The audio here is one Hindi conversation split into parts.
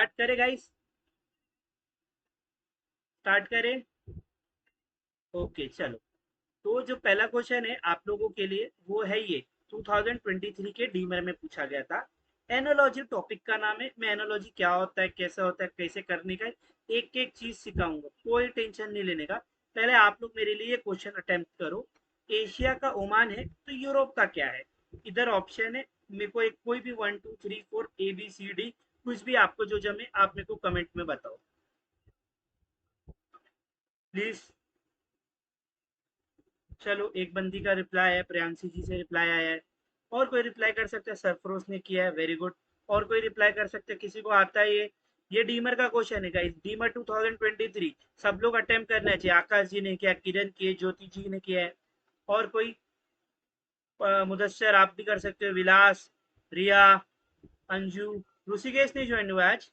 स्टार्ट करें गाइस, स्टार्ट करें। ओके चलो। तो जो पहला क्वेश्चन है आप लोगों के लिए वो है ये 2023 के डीमर में पूछा गया था। एनोलॉजी टॉपिक का नाम है। मैं एनोलॉजी क्या होता है, कैसा होता है, कैसे करने का एक एक चीज सिखाऊंगा, कोई टेंशन नहीं लेने का। पहले आप लोग मेरे लिए क्वेश्चन अटेम्प्ट करो। एशिया का ओमान है तो यूरोप का क्या है? इधर ऑप्शन है, मेरे को एक कोई भी 1 2 3 4 ABCD कुछ भी आपको जो जमे आप मेरे को कमेंट में बताओ प्लीज। चलो एक बंदी का रिप्लाई है, प्रियांशी जी से रिप्लाई आया है। और कोई रिप्लाई कर सकते हैं? सरफरोश ने किया है, वेरी गुड। और कोई रिप्लाई कर सकते हैं? किसी को आता है ये डीमर का क्वेश्चन है गाइस, डीमर 2023 सब लोग अटेम्प्ट करना चाहिए। आकाश जी ने किया, किरण किए, ज्योति जी ने किया है। और कोई? मुदस्सर आप भी कर सकते हो, विलास, रिया, अंजू। ऋषिकेश नहीं ज्वाइन हुआ आज,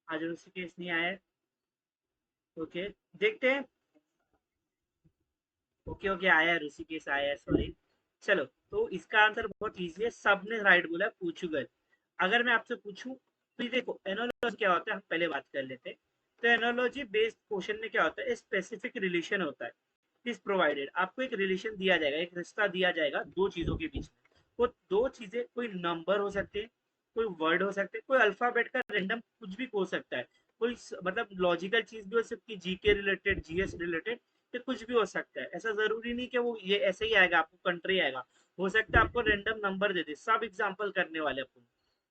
आज ऋषिकेश नहीं आया है। ओके, देखते हैं। ओके ओके, आया है ऋषिकेश, आया है, सॉरी। चलो, तो इसका आंसर बहुत इजी है, सबने राइट बोला, पोर्चुगल। अगर मैं आपसे पूछूं तो ये देखो एनोलॉजी क्या होता है, हम पहले बात कर लेते हैं। तो एनोलॉजी बेस्ड क्वेश्चन में क्या होता है, स्पेसिफिक रिलेशन होता है। इज प्रोवाइडेड, आपको एक रिलेशन दिया जाएगा, एक रिश्ता दिया जाएगा दो चीजों के बीच में। वो दो चीजें कोई नंबर हो सकते हैं, कोई वर्ड हो सकते हैं, कोई अल्फाबेट का रेंडम कुछ भी हो सकता है। कोई मतलब लॉजिकल चीज भी हो सकती है, जीके रिलेटेड, जीएस रिलेटेड, ये कुछ भी हो सकता है। ऐसा जरूरी नहीं कि वो ये ऐसे ही आएगा, आपको कंट्री आएगा। हो सकता है आपको रैंडम नंबर दे दे। सब एग्जांपल करने वाले अपन।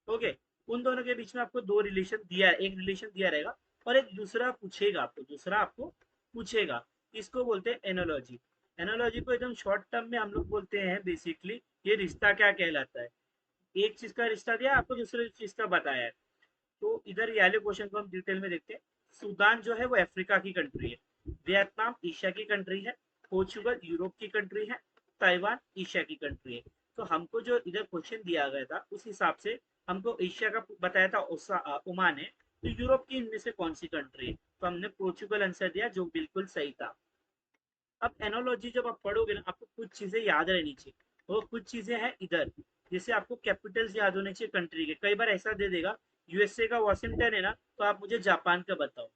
ओके, उन दोनों के बीच में आपको दो रिलेशन दिया, एक रिलेशन दिया रहेगा और एक दूसरा पूछेगा आपको, दूसरा आपको पूछेगा। इसको बोलते हैं एनोलॉजी। एनोलॉजी को एकदम शॉर्ट टर्म में हम लोग बोलते हैं बेसिकली ये रिश्ता क्या कहलाता है। एक चीज का रिश्ता दिया आपको, दूसरे चीज का बताया है। तो इधर ये वाले क्वेश्चन को हम डिटेल में देखते हैं। सूडान जो है वो अफ्रीका की कंट्री है, वियतनाम एशिया की कंट्री है, पोर्चुगल यूरोप की कंट्री है, ताइवान एशिया की कंट्री है। तो हमको जो इधर क्वेश्चन दिया गया था उस हिसाब से हमको एशिया का बताया था, ओमान है। तो यूरोप की इनमें से कौन सी कंट्री है? तो हमने पोर्चुगल आंसर दिया, जो बिल्कुल सही था। अब एनोलॉजी जब आप पढ़ोगे ना, आपको कुछ चीजें याद रहनी चाहिए। वो कुछ चीजें हैं इधर, जैसे आपको कैपिटल्स याद होने चाहिए कंट्री के। कई बार ऐसा दे देगा, यूएसए का वॉशिंगटन है ना, तो आप मुझे जापान का बताओ,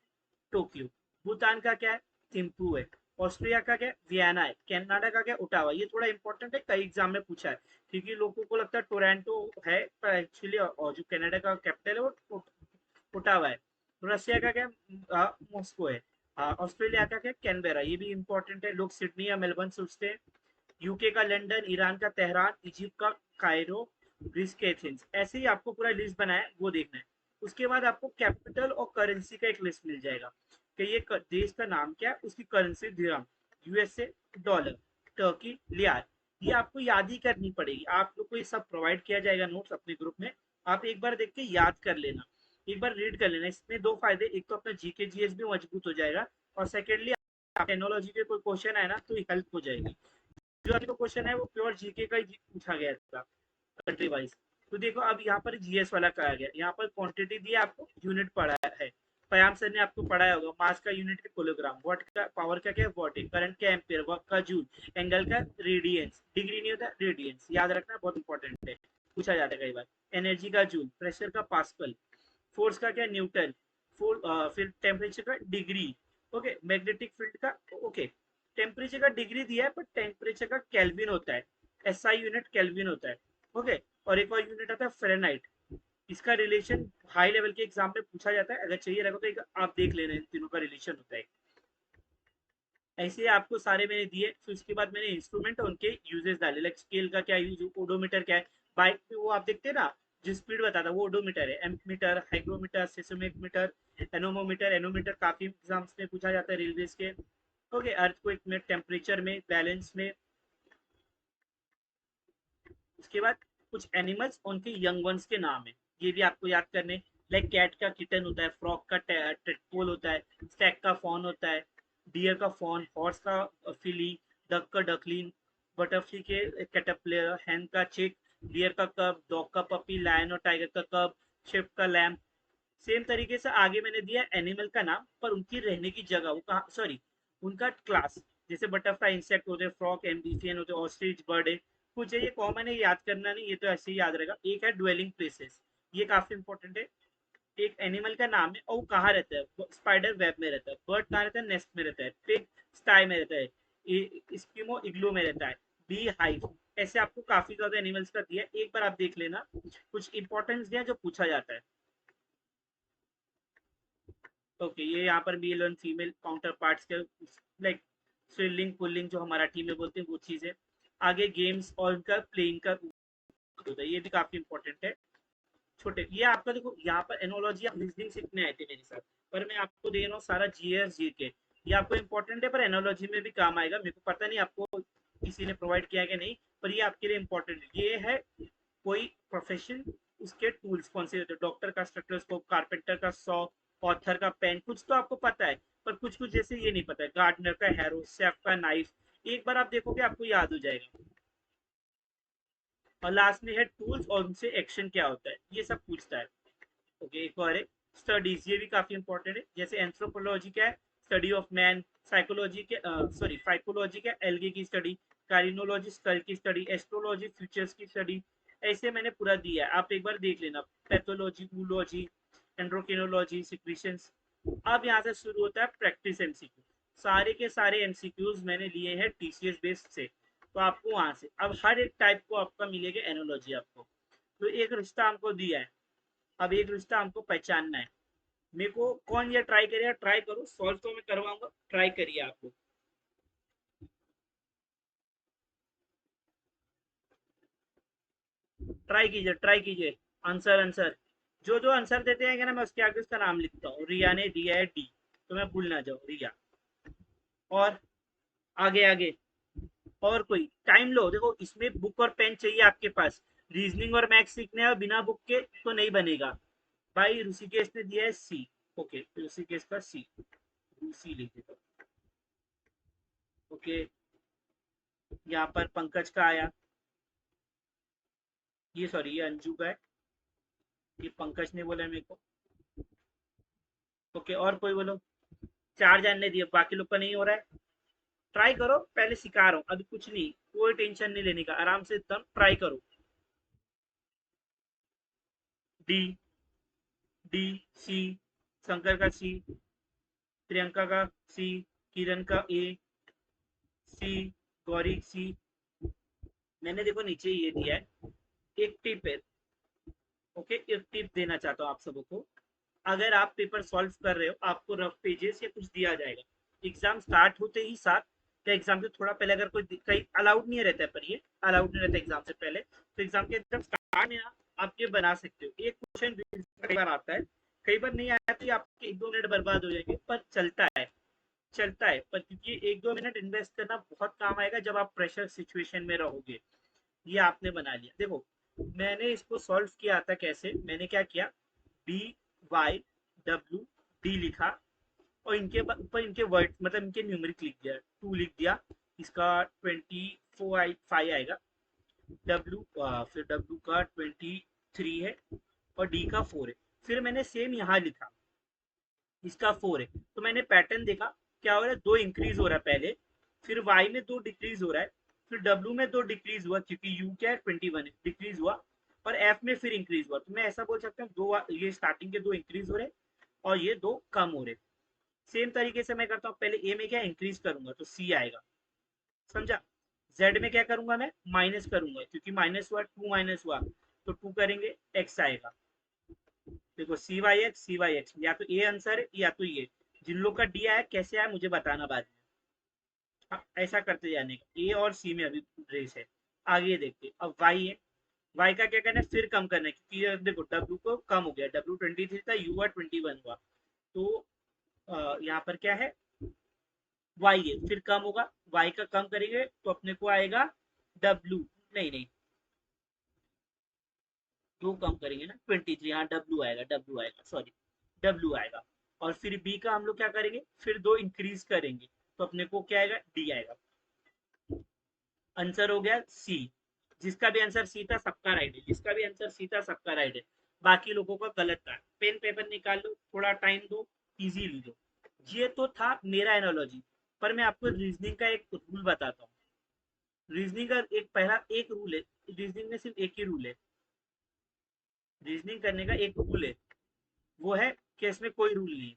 टोक्यो। भूटान का क्या है? थिम्पू है। ऑस्ट्रिया का क्या है? वियना है। कनाडा का क्या? ओटावा। ये थोड़ा इंपॉर्टेंट है, कई एग्जाम में पूछा है। क्योंकि लोगों को लगता है टोरंटो है, पर एक्चुअली जो कनाडा का कैपिटल है वो ओटावा है। रशिया का क्या? मॉस्को है। ऑस्ट्रेलिया का क्या? कैनबेरा। ये भी इंपॉर्टेंट है, लोग सिडनी या मेलबर्न सोचते हैं। यूके का लंदन, ईरान का तेहरान, इजिप्ट का कायरो, ग्रीस के एथेंस। ऐसे ही आपको पूरा लिस्ट बनाया है, वो देखना है। उसके बाद आपको कैपिटल और करेंसी का एक लिस्ट मिल जाएगा कि ये देश का नाम क्या है, उसकी करेंसी दिरहम, यूएसए डॉलर, टर्की लियार। ये आपको याद ही करनी पड़ेगी। आप लोग को ये सब प्रोवाइड किया जाएगा नोट्स अपने ग्रुप में। आप एक बार देख के याद कर लेना, एक बार रीड कर लेना। इसमें दो फायदे, एक तो अपना जीके जीएस भी मजबूत हो जाएगा, और सेकेंडली टेक्नोलॉजी के कोई क्वेश्चन है ना तो हेल्प हो जाएगी। जो अभी क्वेश्चन है वो प्योर जीके का ही पूछा गया था, कंट्री वाइज। तो देखो अब यहाँ पर जीएस वाला कहा गया, यहाँ पर क्वांटिटी दिया, आपको यूनिट पढ़ा है। पयाम सर ने आपको पढ़ाया होगा, मास का यूनिट है किलोग्राम, वाट का पावर का क्या है वाट है, करंट का एम्पियर, वर्क का जूल, एंगल का रेडियंस, डिग्री नहीं होता रेडियंस, याद रखना बहुत इंपॉर्टेंट है, पूछा जाता है कई बार। एनर्जी का जूल, प्रेशर का पास्कल, फोर्स का क्या न्यूटन, फिर टेम्परेचर का डिग्री, ओके, मैग्नेटिक फील्ड का, ओके। टेम्परेचर का डिग्री दिया है पर टेम्परेचर का केल्विन होता है, एसआई यूनिट केल्विन होता है, ओके। और एक और यूनिट आता है फ़ारेनहाइट। इसका रिलेशन हाई लेवल के एग्जाम में पूछा जाता है, अगर चाहिए रहेगा तो आप देख लेना, इन तीनों का रिलेशन होता है। ऐसे आपको सारे मैंने दिए। फिर उसके बाद मैंने इंस्ट्रूमेंट और उनके यूजेस डाले, लाइक स्केल का क्या यूज, ओडोमीटर क्या है। बाइक पे वो आप देखते हैं ना, जो स्पीड बताता है वो ओडोमीटर है। एम्पमीटर, हाइग्रोमीटर, सेसोमीटर, एनोमोमीटर। एनोमीटर काफी एग्जाम्स में पूछा जाता है रेलवे के, ओके। अर्थक्वेक में, टेम्परेचर में, बैलेंस में। उसके बाद कुछ एनिमल्स, उनके यंग वंस के नाम है, ये भी आपको याद करने। लाइक कैट का किटन होता है, फ्रॉक का टेटपोल होता है, स्टैग का फॉन होता है, डियर का फॉन, हॉर्स का फिली, डक का डकलिन, बटरफ्ली के कैटरपिलर, हैन का चिक, डियर का कब, डॉग का पपी, लायन और टाइगर का कब, शिप का लैम्प। सेम तरीके से आगे मैंने दिया एनिमल का नाम, पर उनकी रहने की जगह, वो कहा, सॉरी, उनका क्लास। जैसे बटरफ्लाई इंसेक्ट होते हैं, फ्रॉक एम्बिफियन होते हैं, ऑस्ट्रिच बर्ड है। कुछ है ये कॉमन है, याद करना नहीं, ये तो ऐसे ही याद रहेगा। एक है ड्वेलिंग प्लेसेस, ये काफी इंपॉर्टेंट है। एक एनिमल का नाम है और वो कहाँ रहता है, स्पाइडर वेब में रहता है। बर्ड कहाँ रहता है, नेस्ट में रहता है। पिग स्टाई में रहता है। स्कीमो इग्लू में रहता है। Bee hive. ऐसे आपको काफी ज्यादा एनिमल्स का दिया, एक बार आप देख लेना, कुछ इंपॉर्टेंस दिया जो पूछा जाता है। ओके, ये यहाँ पर मेल और फीमेल काउंटर पार्ट्स के लाइक स्विलिंग पुलिंग जो हमारा टीम में बोलते हैं वो चीज़ है। आगे गेम्स और उनका प्लेइंग का होता है, ये भी काफी इंपॉर्टेंट है। छोटे ये आपका देखो, यहाँ पर एनोलॉजी आप रीजनिंग सीखने आए थे मेरे साथ, पर मैं आपको दे रहा हूँ सारा जीएस जी के। ये आपको इंपॉर्टेंट है, पर एनोलॉजी में भी काम आएगा। मेरे को पता नहीं आपको किसी ने प्रोवाइड किया है कि नहीं, पर ये आपके लिए इंपॉर्टेंट है। ये है कोई प्रोफेशन, उसके टूल्स कौन से होते हैं, डॉक्टर का स्टेथोस्कोप, कारपेंटर का सॉ, ऑथर का पेन, कुछ तो आपको पता है, पर कुछ कुछ जैसे ये नहीं पता है। गार्डनर का हैरो, शेफ का नाइफ, एक बार आप देखोगे आपको याद हो जाएगा। और लास्ट में है टूल्स और उनसे एक्शन क्या होता है, ये सब पूछता है। ओके, एक और है स्टडीज, ये भी काफी इंपॉर्टेंट है। जैसे एंथ्रोपोलॉजी क्या है, स्टडी ऑफ मैन। साइकोलॉजी के सॉरी फाइकोलॉजी क्या, एल्गे की स्टडी। कारिनोलॉजी, स्कल की स्टडी। एस्ट्रोलॉजी, फ्यूचर्स की स्टडी। ऐसे मैंने पूरा दिया है, आप एक बार देख लेना। Pathology, oology, endocrinology, secretions. अब यहाँ से शुरू होता है प्रैक्टिस एमसीक्यू। सारे के सारे एमसीक्यूज मैंने लिए हैं टीसीएस बेस्ड से, तो आपको वहां से अब हर एक टाइप को आपका मिलेगा एनोलॉजी आपको। तो एक रिश्ता हमको दिया है, अब एक रिश्ता हमको पहचानना है। मेरे को कौन ये ट्राई करेगा, ट्राई करो, सॉल्व तो मैं करवाऊंगा, ट्राई करिए आपको। ट्राई कीजिए, ट्राई कीजिए। आंसर आंसर, जो जो आंसर देते हैं ना, मैं उसके आगे उसका नाम लिखता हूँ। रिया ने दिया है डी, तो मैं भूल ना जाऊँ, रिया। और आगे आगे, और कोई टाइम लो, देखो इसमें बुक और पेन चाहिए आपके पास। रीजनिंग और मैथ्स सीखने हैं बिना बुक के तो नहीं बनेगा। भाई ऋषिकेश ने दिया है सी। ओके, ऋषिकेश का सी, सी लिख देता हूँ। ओके, यहाँ पर पंकज का आया, ये सॉरी ये अंजू का है, ये पंकज ने बोला मेरे को। ओके, और कोई बोलो। चार जानने दिए, बाकी लोग का नहीं हो रहा है। ट्राई करो, पहले सिखा रहा हूँ, अभी कुछ नहीं, कोई टेंशन नहीं लेने का, आराम से एकदम ट्राई करो। डी, डी, सी, शंकर का सी, प्रियंका का सी, किरण का ए, सी, गौरी सी। मैंने देखो नीचे ये दिया है, एक टिप है। ओके, एक टिप देना चाहता हूँ आप सबको को। अगर आप पेपर सॉल्व कर रहे हो, आपको रफ पेजेस या कुछ दिया जाएगा एग्जाम स्टार्ट होते ही साथ, या एग्जाम से थोड़ा पहले, अगर कोई कहीं अलाउड नहीं रहता है, पर ये अलाउड नहीं रहता एग्जाम से पहले, तो एग्जाम के जब स्टार्ट में आप ये बना सकते हो। एक क्वेश्चन कई बार आता है, कई बार नहीं आया तो आपके 1-2 मिनट बर्बाद हो जाएंगे, पर चलता है, चलता है। पर क्योंकि 1-2 मिनट इन्वेस्ट करना बहुत काम आएगा जब आप प्रेशर सिचुएशन में रहोगे। ये आपने बना लिया, देखो मैंने इसको सॉल्व किया था कैसे, मैंने क्या किया, बी, वाई, डब्ल्यू, डी लिखा, और इनके ऊपर इनके वर्ड मतलब इनके न्यूमेरिक लिख दिया, 2 लिख दिया। इसका 24 आएगा। डब्ल्यू फिर डब्ल्यू का 23 है, और डी का 4 है। फिर मैंने सेम यहाँ लिखा, इसका 4 है। तो मैंने पैटर्न देखा, क्या हो रहा है, 2 इंक्रीज हो रहा है पहले, फिर वाई में 2 डिक्रीज हो रहा है, फिर डब्ल्यू में 2 डिक्रीज हुआ, क्योंकि यू क्या है 21 है, डिक्रीज हुआ, और एफ में फिर इंक्रीज हुआ। तो मैं ऐसा बोल सकता हूँ, दो ये स्टार्टिंग के 2 इंक्रीज हो रहे, और ये 2 कम हो रहे। सेम तरीके से मैं करता हूँ, पहले ए में क्या इंक्रीज करूंगा तो सी आएगा, समझा। जेड में क्या करूंगा, मैं माइनस करूंगा, क्योंकि माइनस हुआ, 2 माइनस हुआ, तो 2 करेंगे, एक्स आएगा। देखो सी वाई एक्स, सी वाई एक्स, या तो ए आंसर है या तो ये। जिन लोग का डी आया कैसे आया मुझे बताना बाद में। हाँ, ऐसा करते जाने का, ए और सी में अभी रेस है। आगे देखते, अब वाई है। वाई का क्या करना है, फिर कम करना है, क्योंकि देखो डब्ल्यू को कम हो गया, डब्ल्यू 23 था, यू हुआ 21 हुआ। तो यहाँ पर क्या है, वाई है, फिर कम होगा, वाई का कम करेंगे तो अपने को आएगा डब्ल्यू, नहीं नहीं, दो कम करेंगे ना, 23, हाँ डब्ल्यू आएगा, डब्ल्यू आएगा, सॉरी डब्ल्यू आएगा। और फिर बी का हम लोग क्या करेंगे, फिर 2 इंक्रीज करेंगे, तो अपने को क्या आएगा, डी आएगा। आंसर हो गया सी। जिसका भी आंसर सी था सबका राइट है, जिसका भी आंसर सी था सबका राइट है, बाकी लोगों का गलत था। पेन पेपर निकाल लो, थोड़ा टाइम दो, इजी लो। ये तो था मेरा एनोलॉजी, पर मैं आपको रीजनिंग का एक रूल बताता हूँ। रीजनिंग का एक पहला एक रूल है, रीजनिंग में सिर्फ एक ही रूल है, रीजनिंग करने का एक रूल है। वो है कि इसमें कोई रूल नहीं है।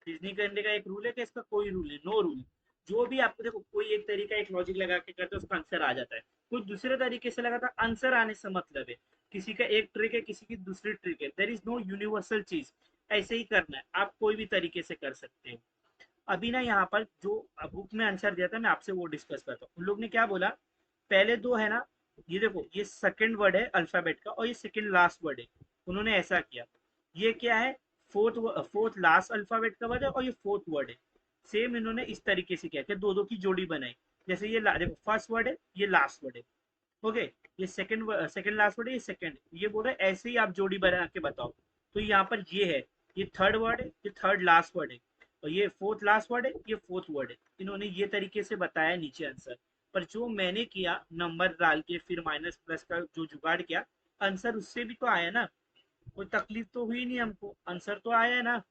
रीजनिंग करने का एक रूल है कि इसका कोई रूल नहीं, नो रूल। जो भी आपको देखो, कोई एक तरीका एक लॉजिक लगा के करते हैं उसका आंसर आ जाता है, कुछ दूसरे तरीके से लगाता है, आंसर आने से मतलब है। किसी का एक ट्रिक है, किसी की दूसरी ट्रिक है, देयर इज नो यूनिवर्सल चीज। ऐसे ही करना है, आप कोई भी तरीके से कर सकते हो। अभी ना यहाँ पर जो बुक में आंसर दिया था, मैं आपसे वो डिस्कस करता हूँ। उन लोग ने क्या बोला, पहले दो है ना, ये देखो, ये सेकंड वर्ड है अल्फाबेट का और ये सेकंड लास्ट वर्ड है। उन्होंने ऐसा किया, ये क्या है, फोर्थ लास्ट अल्फाबेट का वर्ड है और ये फोर्थ वर्ड है। सेम इन्होंने इस तरीके से किया कि दो दो की जोड़ी बनाई। जैसे ये देखो, फर्स्ट वर्ड है, ये लास्ट वर्ड है। ओके, ये सेकंड लास्ट वर्ड है, ये सेकंड, ये बोल रहे हैं ऐसे ही आप जोड़ी बना के बताओ। तो यहाँ पर ये है, ये थर्ड वर्ड है, ये थर्ड लास्ट वर्ड है, और ये फोर्थ लास्ट वर्ड है, ये फोर्थ वर्ड है। इन्होंने ये तरीके से बताया नीचे आंसर। पर जो मैंने किया, नंबर डाल के फिर माइनस प्लस का जो जुगाड़ किया, आंसर उससे भी तो आया ना। कोई तकलीफ तो हुई नहीं हमको, आंसर तो आया है ना।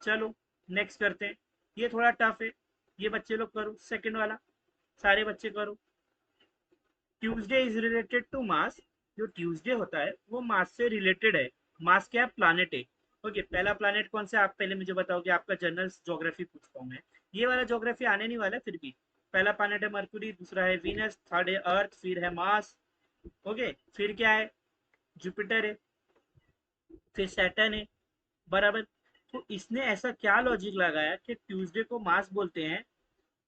चलो नेक्स्ट करते हैं। ये थोड़ा टफ है, ये बच्चे लोग करो, सेकंड वाला सारे बच्चे करो। Tuesday is related to Mars. जो ट्यूसडे होता है वो मास से रिलेटेड है। मास क्या है, प्लानिट है। ओके, पहला प्लानिट कौन सा, आप पहले मुझे बताओगे, आपका जनरल ज्योग्राफी पूछता हूँ मैं। ये वाला ज्योग्राफी आने नहीं वाला है फिर भी। पहला प्लानिट है मर्क्यूरी, दूसरा है वीनस, थर्ड है अर्थ, फिर है मार्स। ओके, फिर क्या है, जुपिटर है, फिर सैटर्न है, बराबर। तो इसने ऐसा क्या लॉजिक लगाया कि ट्यूसडे को मास बोलते हैं,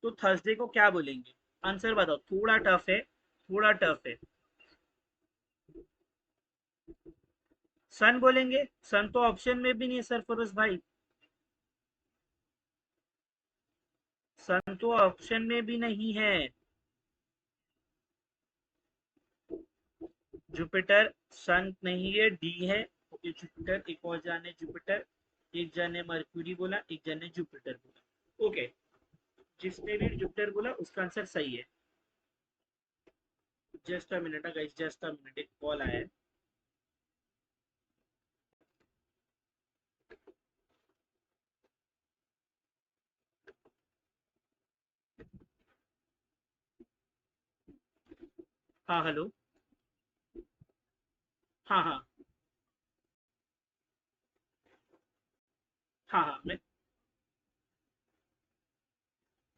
तो थर्सडे को क्या बोलेंगे। आंसर बताओ, थोड़ा टफ है, थोड़ा टफ है। सन बोलेंगे, सन तो ऑप्शन में भी नहीं है सरफरोज भाई। सन तो ऑप्शन में भी नहीं है। जुपिटर सन नहीं है, डी है। ओके, जुपिटर, एक और जाने जुपिटर, एक जाने मर्क्यूरी बोला, एक जाने जुपिटर बोला। ओके, जिसने भी जुपिटर बोला उसका आंसर सही है। Just a minute guys, just a minute, एक कॉल आया है। हाँ हेलो। हाँ हाँ। हाँ हाँ मैं,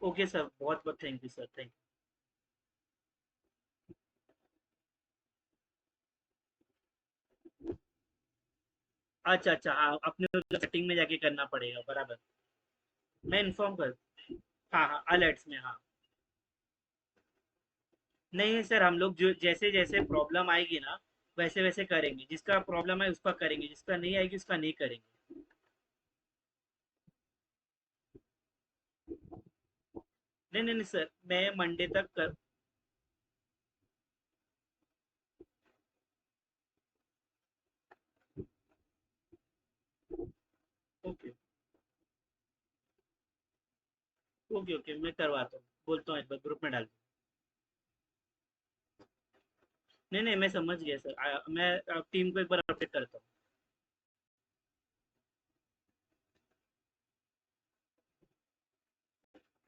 ओके सर, बहुत बहुत thank you sir, thank you. अच्छा अच्छा, हाँ, अपने सेटिंग में जाके करना पड़ेगा, बराबर। मैं इन्फॉर्म कर, हाँ हाँ, अलर्ट्स में, हाँ। नहीं सर, हम लोग जो जैसे जैसे प्रॉब्लम आएगी ना, वैसे वैसे करेंगे। जिसका प्रॉब्लम है उसका करेंगे, जिसका नहीं आएगी उसका नहीं करेंगे। नहीं नहीं नहीं सर, मैं मंडे तक कर, ओके ओके ओके, मैं करवाता हूँ, बोलता हूँ, एक बार ग्रुप में डाल। नहीं नहीं, मैं समझ गया सर, मैं टीम को एक बार अपडेट करता हूँ।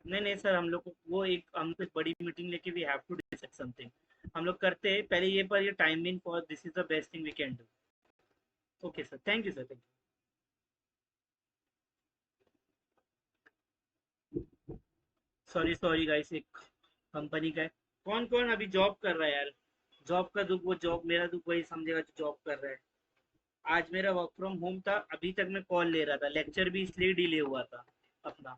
नहीं नहीं सर, हम लोग को वो एक, हमको एक बड़ी मीटिंग लेके we have to decide something. हम लोग करते हैं पहले ये, पर ये timing for this is the best thing we can do. Okay sir, thank you sir, thank you. Sorry sorry guys, एक कंपनी का है। कौन कौन अभी जॉब कर रहा है यार। जॉब का दुख, वो जॉब, मेरा दुख वही समझेगा जो जॉब कर रहा है। आज मेरा वर्क फ्रॉम होम था, अभी तक मैं कॉल ले रहा था, लेक्चर भी इसलिए डिले हुआ था अपना।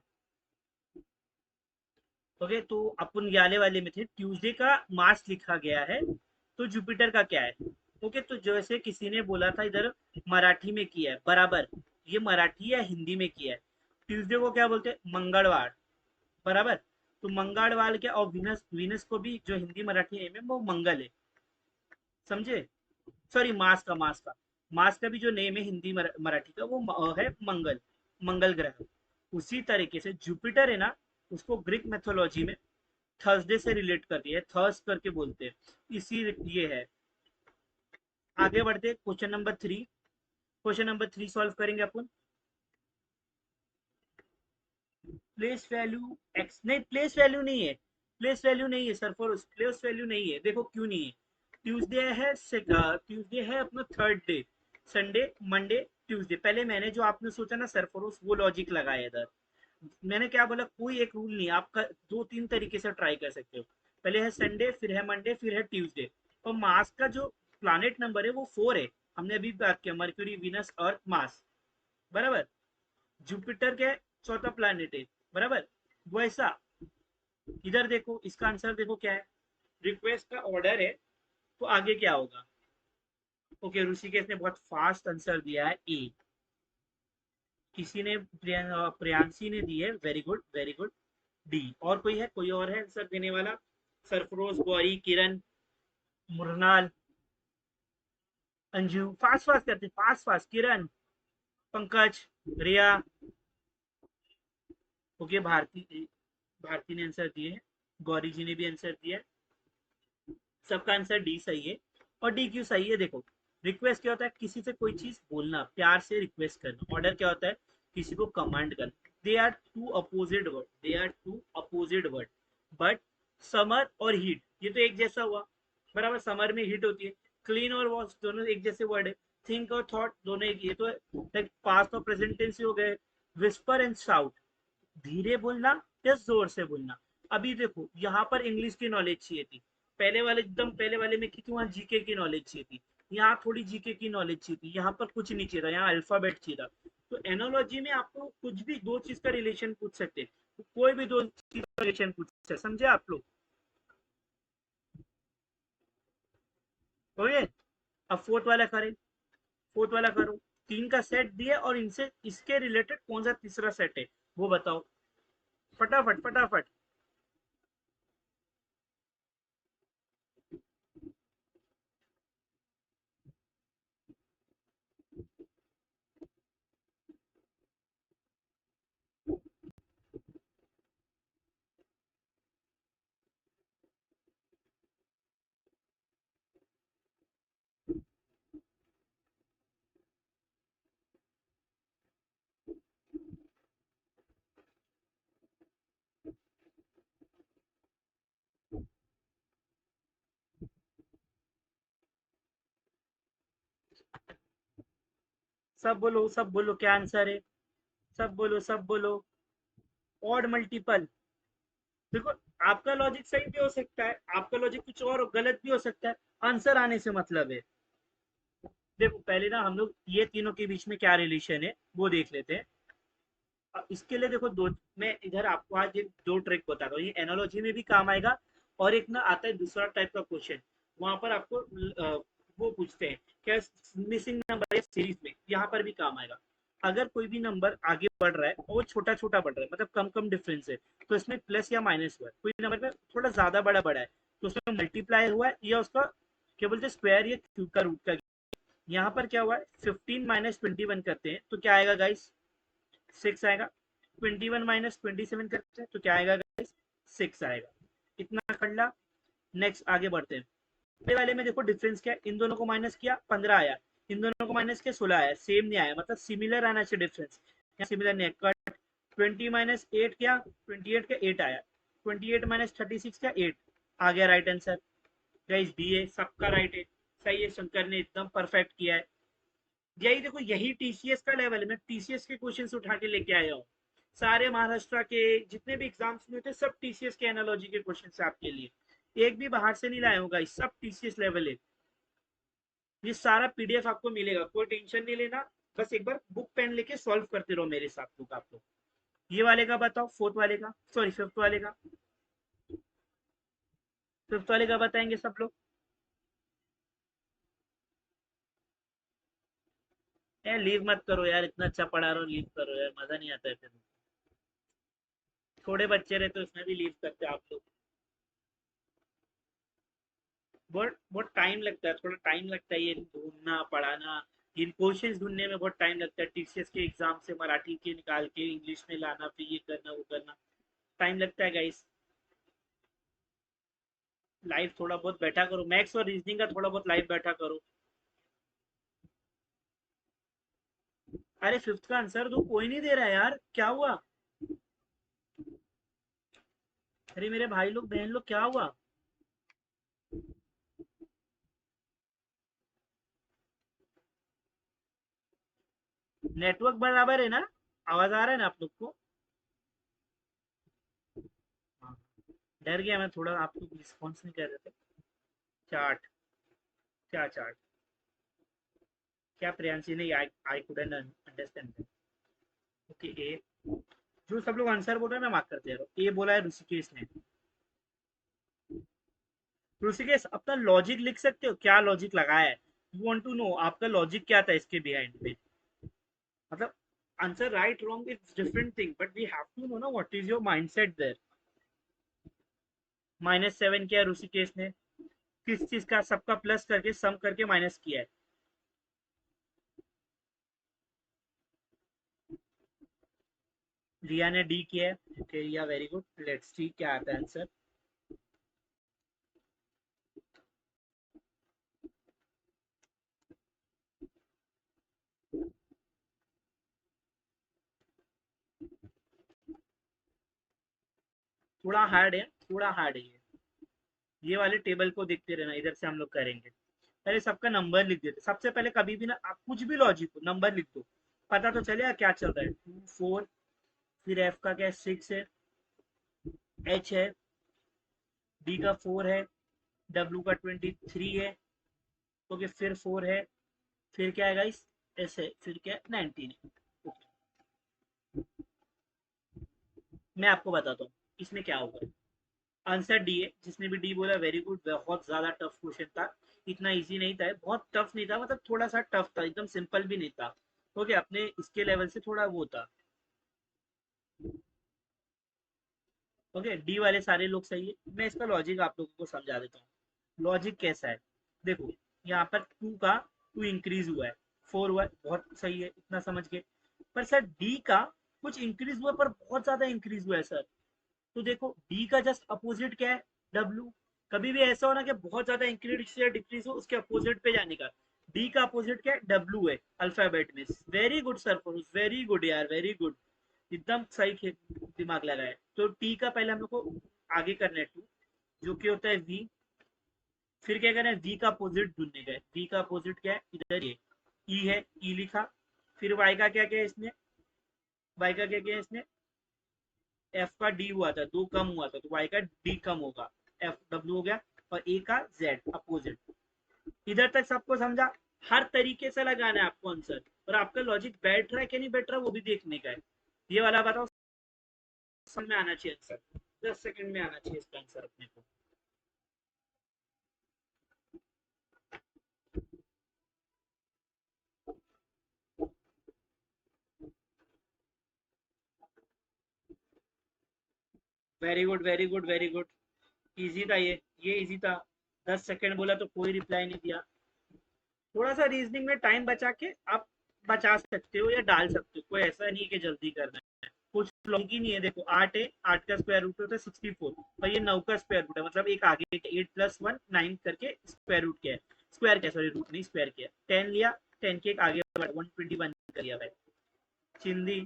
ओके, तो अपन याले वाले में थे, ट्यूसडे का मार्च लिखा गया है, तो जुपिटर का क्या है। ओके, तो जैसे किसी ने बोला था इधर मराठी में किया है, बराबर। ये मराठी या हिंदी में किया है। ट्यूसडे को क्या बोलते हैं, मंगलवार, बराबर। तो मंगलवार के, और विनस, विनस को भी जो हिंदी मराठी नेम है वो मंगल है, समझे। सॉरी, मास का भी जो नेम है हिंदी मराठी का, वो है मंगल, मंगल ग्रह। उसी तरीके से जुपिटर है ना, उसको ग्रीक मैथोलॉजी में थर्सडे से रिलेट कर दिया है, थर्स करके बोलते हैं, इसी ये है। आगे बढ़ते question number 3। Question number 3 solve करेंगे अपन। प्लेस वैल्यू एक्स, नहीं प्लेस वैल्यू नहीं है, प्लेस वैल्यू नहीं है सर, फॉर प्लेस वैल्यू नहीं है, देखो क्यों नहीं है। ट्यूसडे है, ट्यूसडे है अपना third day, Sunday, Monday, Tuesday. पहले मैंने जो आपने सोचा ना सरफरोश, वो लॉजिक लगाया इधर। मैंने क्या बोला, कोई एक रूल नहीं, आपका दो तीन तरीके से ट्राई कर सकते हो। पहले है संडे, फिर है मंडे, फिर है ट्यूसडे। और मार्स का जो प्लानिट नंबर है वो 4 है। हमने अभी बात किया, मर्क्यूरी, वीनस, अर्थ, मार्स, बराबर। जुपिटर के चौथा प्लानिट है, बराबर। वैसा इधर देखो, इसका आंसर देखो क्या है। रिक्वेस्ट का ऑर्डर है, तो आगे क्या होगा। ओके, ऋषिकेश ने बहुत फास्ट आंसर दिया है ए। किसी ने प्रियांशी ने दी है, very good very good, D. और कोई है, कोई और है आंसर देने वाला। सरफरोज, गौरी, किरण, मुरनाल, अंजू, फास्ट फास्ट करते, फास्ट फास्ट। किरण, पंकज, रिया। ओके, भारती, भारती ने आंसर दिए है, गौरी जी ने भी आंसर दिया है। सबका आंसर डी सही है। और डी क्यों सही है, देखो, रिक्वेस्ट क्या होता है, किसी से कोई चीज बोलना, प्यार से रिक्वेस्ट करना। ऑर्डर क्या होता है, किसी को कमांड करना। They are two opposite word, they are two opposite word. But summer और हीट, ये तो एक जैसा हुआ, बराबर। समर में हीट होती है। क्लीन और वॉश दोनों एक जैसे वर्ड है। थिंक और थॉट दोनों एक, ये तो लाइक पास्ट और प्रेजेंट टेंस हो गए। विस्पर एंड शाउट, धीरे बोलना या जोर से बोलना। अभी देखो, यहाँ पर इंग्लिश की नॉलेज चाहिए थी, पहले वाले एकदम पहले वाले में, क्योंकि वहां जीके की नॉलेज चाहिए थी। यहाँ थोड़ी जीके की नॉलेज चाहिए थी, यहाँ पर कुछ नहीं चाहिए था, यहाँ अल्फाबेट चाहिए था। तो एनोलॉजी में आपको कुछ भी दो चीज का रिलेशन पूछ सकते, तो कोई भी दो चीज का रिलेशन पूछ सकते, समझे आप लोग। ओके, अब फोर्थ वाला करें। फोर्थ वाला करो। तीन का सेट दिया और इनसे इसके रिलेटेड कौन सा तीसरा सेट है वो बताओ, फटाफट फटाफट। सब बोलो, सब बोलो, क्या आंसर है। सब बोलो, सब बोलो। Odd multiple. देखो, आपका लॉजिक सही भी हो सकता है, आपका लॉजिक कुछ और गलत भी हो सकता है। आंसर आने से मतलब है। देखो, पहले ना हम लोग ये तीनों के बीच में क्या रिलेशन है वो देख लेते हैं। इसके लिए देखो, दो, मैं इधर आपको आज एक दो ट्रिक बताता हूँ, ये एनालॉजी में भी काम आएगा। और एक ना आता है दूसरा टाइप का क्वेश्चन, वहां पर आपको वो पूछते हैं क्या, मिसिंग नंबर है सीरीज में, यहाँ पर भी काम आएगा। अगर कोई भी नंबर आगे बढ़ रहा है और वो छोटा छोटा बढ़ रहा है, मतलब कम कम डिफरेंस है, तो इसमें प्लस या माइनस हुआ है। कोई नंबर में थोड़ा ज्यादा बड़ा बढ़ा है, तो उसमें मल्टीप्लाई हुआ है, या उसका क्या बोलते हैं, स्क्वायर या क्यूब का रूट का। यहाँ पर क्या हुआ है, 15 - 21 करते हैं तो क्या आएगा गाइस, 6 आएगा। 21 - 27 करते हैं तो क्या आएगा गाइस, 6 आएगा। इतना कर ला। नेक्स्ट आगे बढ़ते हैं। पहले वाले में देखो डिफरेंस क्या है, इन दोनों को माइनस किया 15 आया, इन दोनों को माइनस किया 16 आया, सेम नहीं आया, मतलब सिमिलर आना चाहिए डिफरेंस, सिमिलर नहीं कट। 20 - 8 क्या, 28 का 8 आया। 28 - 36 का 8 आ गया, राइट आंसर। गाइस बी है, सबका राइट है, सही है, शंकर ने एकदम परफेक्ट किया है। यही देखो, यही टीसीएस का लेवल है, मैं टीसीएस के क्वेश्चंस उठा के लेके आया हूँ। सारे महाराष्ट्र के जितने भी एग्जाम्स में थे, सब टीसीएस के एनालॉजी के क्वेश्चन है आपके लिए, एक भी बाहर से नहीं लाया होगा, सब टीसीएस लेवल है। ये सारा पीडीएफ आपको मिलेगा, कोई टेंशन नहीं लेना। बस एक बार बुक पेन लेके सॉल्व करते रहो मेरे साथ लोग आप लोग। ये वाले का बताओ, फोर्थ वाले का, सॉरी फिफ्थ वाले का। फिफ्थ वाले का बताएंगे सब लोग। यार लीव मत करो यार, इतना अच्छा पढ़ा रहा हूँ, लीव करो यार, मजा नहीं आता है फिर। थोड़े बच्चे रहे तो इसमें भी लीव करते आप लोग। बहुत बहुत टाइम लगता है, थोड़ा टाइम लगता है ये ढूंढना पढ़ाना। इन क्वेश्चंस ढूंढने में बहुत टाइम लगता है, टीसीएस के एग्जाम से मराठी के निकाल के इंग्लिश में लाना, फिर ये करना वो करना, टाइम लगता है गाइस। लाइव थोड़ा बहुत बैठा करो, मैथ्स और रीजनिंग का थोड़ा बहुत लाइव बैठा करो। अरे फिफ्थ का आंसर तो कोई नहीं दे रहा है यार, क्या हुआ। अरे मेरे भाई लोग बहन लोग, क्या हुआ। नेटवर्क बराबर है ना? आवाज आ रहा है ना आप लोग को? हाँ। डर गया मैं थोड़ा, आप लोग रिस्पॉन्स नहीं कर रहे थे। चार्ट? क्या चार्ट? क्या प्रियांशी ने? I couldn't understand. ओके ए। जो सब लोग आंसर बोल रहे हैं मैं मार्क करते रहो। ए बोला है ऋषिकेश ने। ऋषिकेश अपना लॉजिक लिख सकते हो, क्या लॉजिक लगाया है? यू वांट टू नो आपका लॉजिक क्या था इसके बिहाइंड में? मतलब answer right wrong is different thing, but we have to know ना what is your mindset there. -7 किया ऋषिकेश ने, किस चीज का? सबका प्लस करके सम करके माइनस किया है। रिया ने डी किया है। Okay Riya, very good. Let's see क्या आता है आंसर। थोड़ा हार्ड है, थोड़ा हार्ड है ये वाले टेबल को देखते रहना, इधर से हम लोग करेंगे। पहले सबका नंबर लिख देते सबसे पहले, कभी भी ना आप कुछ भी लॉजिक हो नंबर लिख दो, पता तो चलेगा क्या चल रहा है। 2 4, फिर एफ का क्या 6 है, एच है, डी का 4 है, डब्ल्यू का 23 है, ओके फिर 4 है, फिर क्या है गाइस? एस है, फिर क्या है? 19 है। ओके, मैं आपको बताता हूँ इसमें क्या होगा। आंसर डी है, जिसने भी डी बोला वेरी गुड। बहुत ज्यादा टफ क्वेश्चन था, इतना इजी नहीं था, बहुत टफ नहीं था, मतलब थोड़ा सा टफ था, एकदम सिंपल भी नहीं था। ओके, अपने इसके लेवल से थोड़ा वो था। ओके, डी वाले सारे लोग सही है। मैं इसका लॉजिक आप लोगों को समझा देता हूँ। लॉजिक कैसा है, देखो यहाँ पर टू इंक्रीज हुआ है, 4 हुआ है, बहुत सही है, इतना समझ के। पर सर डी का कुछ इंक्रीज हुआ, पर बहुत ज्यादा इंक्रीज हुआ है सर। तो देखो डी का जस्ट अपोजिट क्या है? डब्ल्यू। कभी भी ऐसा होना कि बहुत ज्यादा इंक्रीज या डिक्रीज हो, उसके अपोजिट पे जाने का। डी का अपोजिट क्या है? डब्ल्यू है अल्फाबेट में। Very good sir, very good यार, वेरी गुड। एकदम सही दिमाग लगा है। तो टी का पहले हम लोग को आगे करना है टू, जो कि होता है वी। फिर क्या करना है? वी का अपोजिट ढूंढने का है। वी का अपोजिट क्या है? इधर ये ई है, ई लिखा। फिर वाई का क्या क्या है इसमें? वाई का क्या क्या है इसमें? एफ का डी हुआ था, 2 कम हुआ था, तो वाई का डी कम होगा। एफ डब्ल्यू हो गया, और ए का जेड अपोजिट। इधर तक सबको समझा? हर तरीके से लगाना है आपको आंसर, और आपका लॉजिक बैठ रहा है कि नहीं बैठ रहा वो भी देखने का है। ये वाला बताओ, में आना चाहिए आंसर, 10 सेकंड में आना चाहिए इसका आंसर अपने को। Very good, very good, very good. Easy था ये इजी था। 10 सेकंड बोला तो कोई रिप्लाई नहीं दिया। थोड़ा सा रीजनिंग में टाइम बचा के आप बचा सकते हो या डाल सकते हो, कोई ऐसा नहीं है कि जल्दी करना है। कुछ लॉन्ग ही नहीं है। देखो 8 है, 8 का स्क्वायर रूट होता है 64, और ये 9 का स्क्वायर रूट है, मतलब एक आगे 8 + 1 9 करके स्क्वायर रूट क्या है? स्क्वायर क्या, सॉरी रूट नहीं स्क्वायर किया। 10 लिया, 10 के एक आगे 121 कर लिया भाई। चिंदी,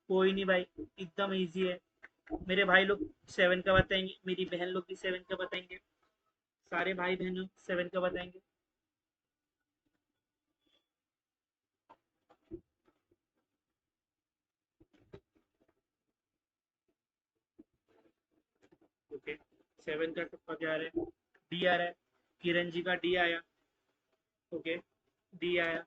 कोई नहीं भाई, एकदम इजी है। मेरे भाई लोग 7 का बताएंगे, मेरी बहन लोग भी 7 का बताएंगे, सारे भाई बहन 7 का बताएंगे। ओके, 7 का सबका क्या आ रहा है? डी आ रहा है। किरण जी का डी आया। ओके, डी आया।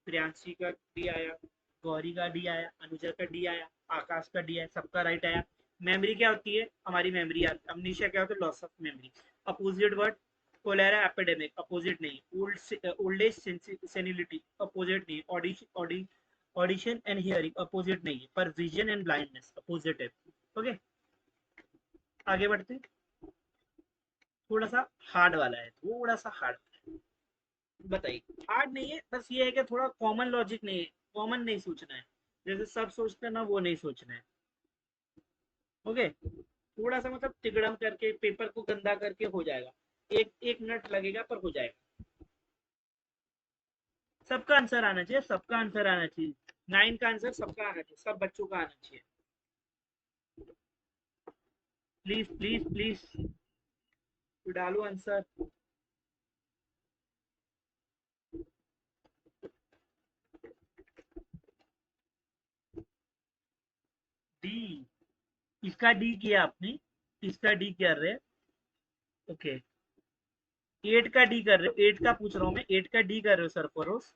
प्रियांशी का डी आया। गौरी का डी आया। अनुजा का डी आया। आकाश का डी आया, सबका राइट आया। मेमोरी क्या होती है हमारी? मेमोरी अमनीशिया क्या होता है? Loss of memory. Opposite word? Cholera epidemic, opposite नहीं। ओल्ड एज सेनिलिटी, अपोजिट नहीं। ऑडिशन एंड हियरिंग, अपोजिट नहीं है। पर विजन एंड ब्लाइंडनेस अपोजिट है। ओके, आगे बढ़ते हैं। थोड़ा सा हार्ड वाला है, थोड़ा सा हार्ड। बताइए, हार्ड नहीं है, बस ये है कि थोड़ा कॉमन लॉजिक नहीं है, कॉमन नहीं सोचना है, जैसे सब सोचते हैं ना वो नहीं सोचना है। ओके, थोड़ा सा मतलब तिगड़म करके पेपर को गंदा करके हो जाएगा। एक एक मिनट लगेगा पर हो जाएगा। सबका आंसर आना चाहिए, सबका आंसर आना चाहिए। 9 का आंसर सबका आना चाहिए, सब बच्चों का आना चाहिए। प्लीज प्लीज प्लीज, डालो आंसर। इसका डी किया आपने, इसका डी कर रहे हैं। ओके, 8 का डी कर रहे हो, 8 का पूछ रहा हूँ मैं, 8 का डी कर रहे हो सरफरोश,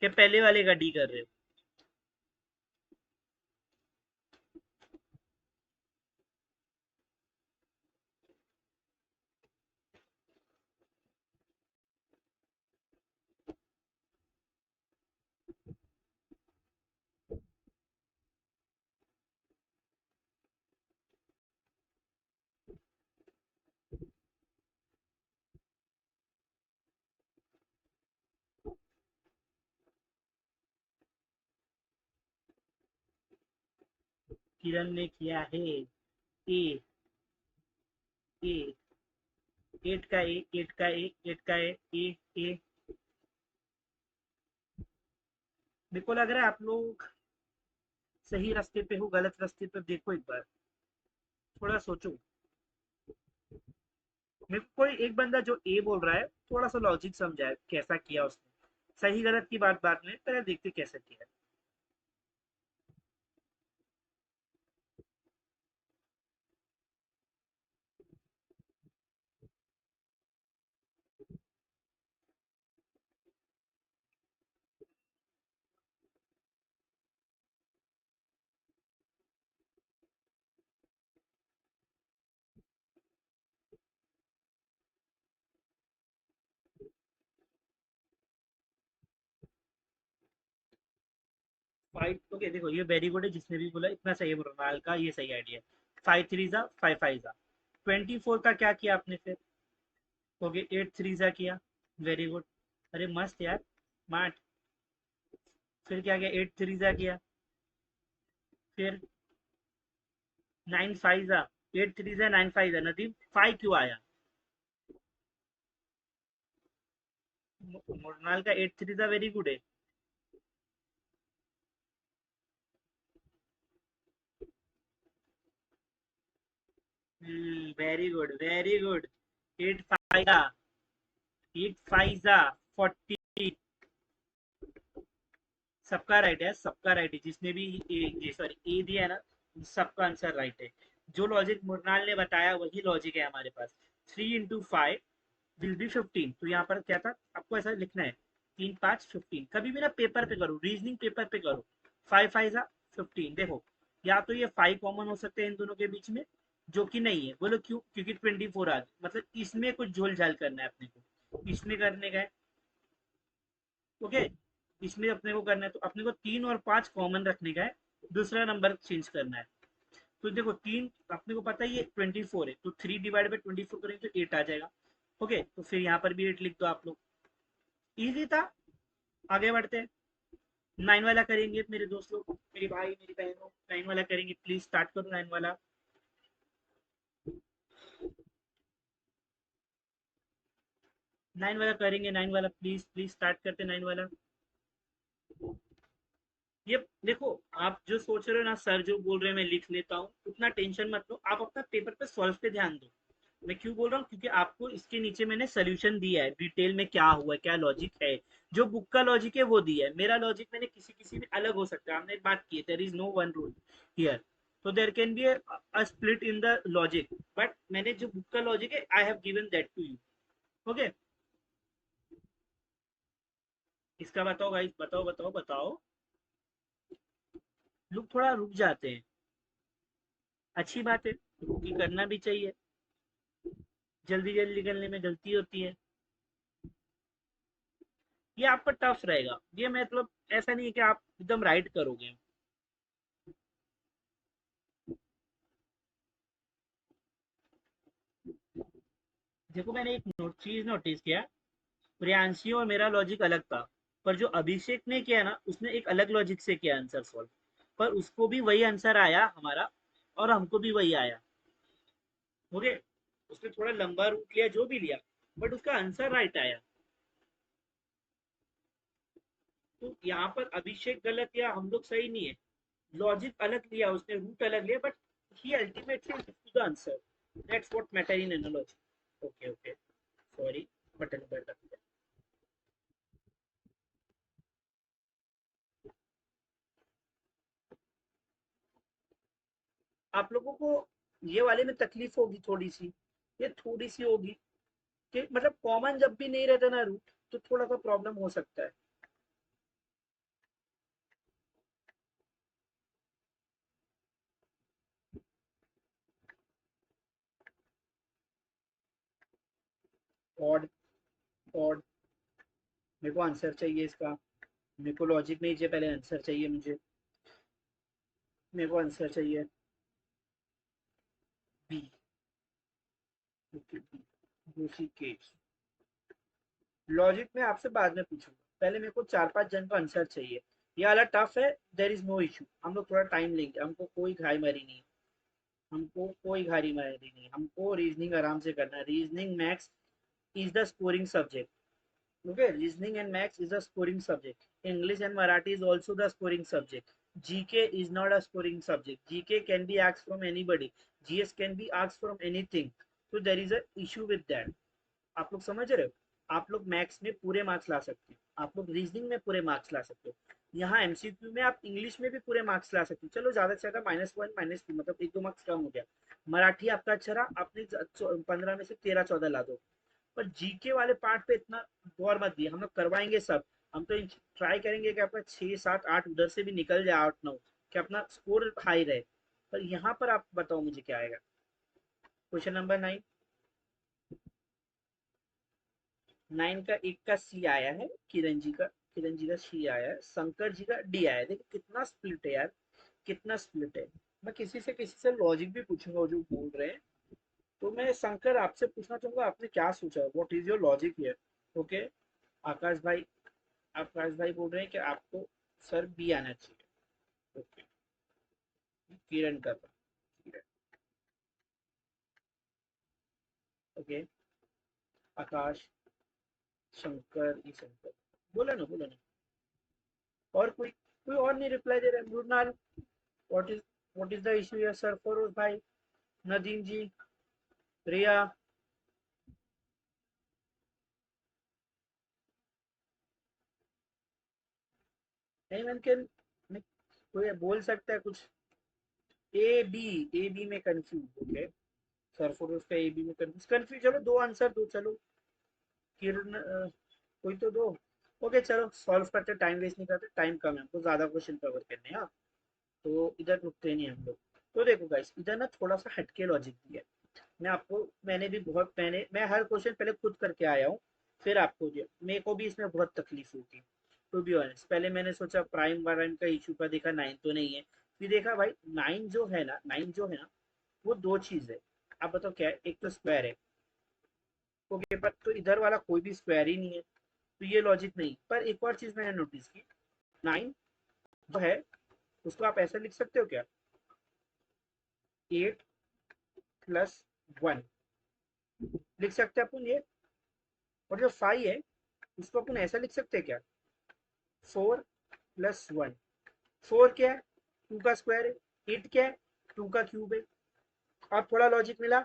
के पहले वाले का डी कर रहे हो? किरण ने किया है ए, ए, 8 का ए, 8 का ए, 8 का ए, ए। मेरे को लग रहा है आप लोग सही रास्ते पे हो, गलत रास्ते पे देखो एक बार, थोड़ा सोचो। मेरे को कोई एक बंदा जो ए बोल रहा है, थोड़ा सा लॉजिक समझाए कैसा किया उसने, सही गलत की बात बात में, पहले देखते कैसे किया। 5, ओके देखो ये वेरी गुड है, जिसने भी बोला इतना सही है, मृणाल का ये सही आइडिया है। 5 3 जा 5 5 जा, 24 का क्या किया आपने फिर? ओके, 8 3 जा किया, वेरी गुड, अरे मस्त यार, स्मार्ट। फिर क्या किया? 8 3 जा किया, फिर 9 5 जा, 8 3 जा 9 5 जा, नदीम 5 क्यों आया? मृणाल का 8 3 जा वेरी गुड है। वेरी गुड वेरी गुड, 8 5 जा, 8 5 जा 40। सबका राइट है, सबका राइट है, जिसने भी ए सॉरी ए दिया है ना, सबका आंसर राइट है। जो लॉजिक मुरनाल ने बताया वही लॉजिक है हमारे पास। 3 into 5 विल बी 15, तो यहाँ पर क्या था, आपको ऐसा लिखना है, 3 5 15, कभी भी ना पेपर पे करो, रीजनिंग पेपर पे करो। 5 5 जा 15, देखो या तो ये 5 कॉमन हो सकते हैं इन दोनों के बीच में, जो कि नहीं है, बोलो क्यों? क्योंकि 24 आ गए, मतलब इसमें कुछ झोल झाल करना है अपने को, इसमें करने का है। ओके, इसमें अपने को करना है, तो अपने को 3 और 5 कॉमन रखने का है, दूसरा नंबर चेंज करना है। तो देखो 3 अपने को पता है ये 24 है, तो 3 डिवाइड बाई 24 करेंगे तो 8 आ जाएगा। ओके, तो फिर यहाँ पर भी 8 लिख दो आप लोग, इजी था। आगे बढ़ते हैं, 9 वाला करेंगे मेरे दोस्त लोग, मेरे भाई मेरी बहनों, 9 वाला करेंगे, प्लीज स्टार्ट करो 9 वाला। 9 वाला करेंगे, 9 वाला प्लीज प्लीज स्टार्ट करते 9 वाला। ये देखो, आप जो सोच रहे हो ना, सर जो बोल रहे हैं मैं लिख लेता हूँ, उतना टेंशन मत लो, आप अपना पेपर पे सॉल्व पे ध्यान दो। मैं क्यों बोल रहा हूँ, क्योंकि आपको इसके नीचे मैंने सोल्यूशन दिया है, डिटेल में क्या हुआ, क्या लॉजिक है, जो बुक का लॉजिक है वो दिया है, मेरा लॉजिक मैंने किसी किसी में अलग हो सकता है, हमने बात की है, there is no one rule here, तो there can be a split in the logic, but मैंने जो बुक का लॉजिक है I have given that to you. Okay, इसका बताओ गाइस, बताओ बताओ बताओ। लोग थोड़ा रुक जाते हैं, अच्छी बात है, रुकी करना भी चाहिए, जल्दी जल्दी करने में गलती होती है। ये आपका टफ रहेगा, ये मतलब ऐसा नहीं है कि आप एकदम राइट करोगे। देखो मैंने एक चीज नोटिस किया, प्रियांशी और मेरा लॉजिक अलग था, पर जो अभिषेक ने किया ना, उसने एक अलग लॉजिक से किया आंसर सॉल्व, पर उसको भी वही आंसर आया हमारा, और हमको भी वही आया। ओके, उसने थोड़ा लंबा रूट लिया, जो भी लिया, बट उसका आंसर राइट आया। तो यहाँ पर अभिषेक गलत या हम लोग सही नहीं है, लॉजिक अलग लिया उसने, रूट अलग लिया, but he ultimately the answer, that's what matter in analogy. Okay okay, sorry, button पर कर दिया। आप लोगों को ये वाले में तकलीफ होगी थोड़ी सी, ये थोड़ी सी होगी कि मतलब कॉमन जब भी नहीं रहता ना रूट, तो थोड़ा सा प्रॉब्लम हो सकता है। ऑड, ऑड, मेरे को आंसर चाहिए इसका, मेरे को लॉजिक नहीं चाहिए, पहले आंसर चाहिए मुझे, मेरे को आंसर चाहिए। बी, ऋषिकेश। लॉजिक में आपसे बाद में पूछूंगा, पहले मेरे को 4-5 जन का आंसर चाहिए। ये वाला टफ है, देर इज नो इशू, हम लोग थोड़ा टाइम लेंगे, हमको कोई घाई मारी नहीं, हमको कोई घाई मारी नहीं, हमको रीजनिंग आराम से करना है। Reasoning maths is the scoring subject. Okay, reasoning and maths is a scoring subject. English and Marathi is also the scoring subject. GK is not a scoring subject. GK can be asked from anybody. GS can be asked from anything. So there is a issue with that. आप लोग समझ रहे हो? आप लोग मैथ्स में पूरे मार्क्स ला सकते हो, आप लोग रीजनिंग में पूरे मार्क्स ला सकते हो, यहाँ एमसीक्यू में आप इंग्लिश में भी पूरे मार्क्स ला सकते हो। चलो ज्यादा से ज्यादा -1 -2, मतलब 1-2 मार्क्स कम हो गया। मराठी आपका अच्छा रहा, आपने 15 में से 13-14 ला दो। पर जीके वाले पार्ट पे इतना गौर मत दिए, हम लोग करवाएंगे सब। हम तो ट्राई करेंगे कि आपका 6-7-8 उधर से भी निकल जाए, 8-9, कि अपना स्कोर हाई रहे। पर यहाँ पर आप बताओ मुझे क्या आएगा। Question number 9। 9 का एक का सी आया है, किरण जी का सी आया है, शंकर जी का डी आया है। देखो कितना स्प्लिट है यार, कितना स्प्लिट है। मैं किसी से लॉजिक भी पूछूंगा जो बोल रहे हैं। तो मैं शंकर आपसे पूछना चाहूंगा, आपने क्या सोचा, what is your logic here? Okay, Akash भाई, आकाश भाई बोल रहे हैं कि आपको सर बी आना चाहिए। ओके, किरण का था, किरण। ओके, आकाश, शंकर, ई शंकर, बोला ना, बोला ना। और कोई, कोई और नहीं रिप्लाई दे रहा है। Mrinal, what is, what is the issue here sir? Feroz भाई, नदीम जी, रिया। नहीं मैंने कोई बोल सकता है कुछ? ए बी में कंफ्यूज। ओके, सरफरोश का ए बी में कंफ्यूज, कंफ्यूज। चलो दो आंसर दो, चलो किरण, कोई तो दो। ओके चलो सॉल्व करते, टाइम वेस्ट नहीं करते, टाइम कम है हमको, ज्यादा क्वेश्चन कवर करने हैं। हाँ, तो इधर रुकते नहीं हम लोग। तो देखो गाइस, इधर ना थोड़ा सा हटके लॉजिक दिया है। मैं आपको, मैंने भी बहुत, मैं हर क्वेश्चन पहले खुद करके आया हूँ, फिर आपको दिया। मेरे को भी इसमें बहुत तकलीफ हुई थी, टू बी ऑनेस्ट। पहले मैंने सोचा प्राइम वाइम का इशू का, देखा 9 तो नहीं है। फिर देखा भाई 9 जो है ना, 9 जो है ना, वो दो चीज है। आप बताओ क्या है? एक तो स्क्वायर है। ओके, पर तो इधर वाला कोई भी स्क्वायर ही नहीं है, तो ये लॉजिक नहीं। पर एक और चीज मैंने नोटिस की, 9 जो है उसको आप ऐसा लिख सकते हो क्या, 8+1 लिख सकते हैं अपन ये। और जो 5 है उसको अपन ऐसा लिख सकते हैं क्या, 4+1। 4 क्या है, 2 का स्क्वायर है। 8 क्या है, 2 का क्यूब है। अब थोड़ा लॉजिक मिला,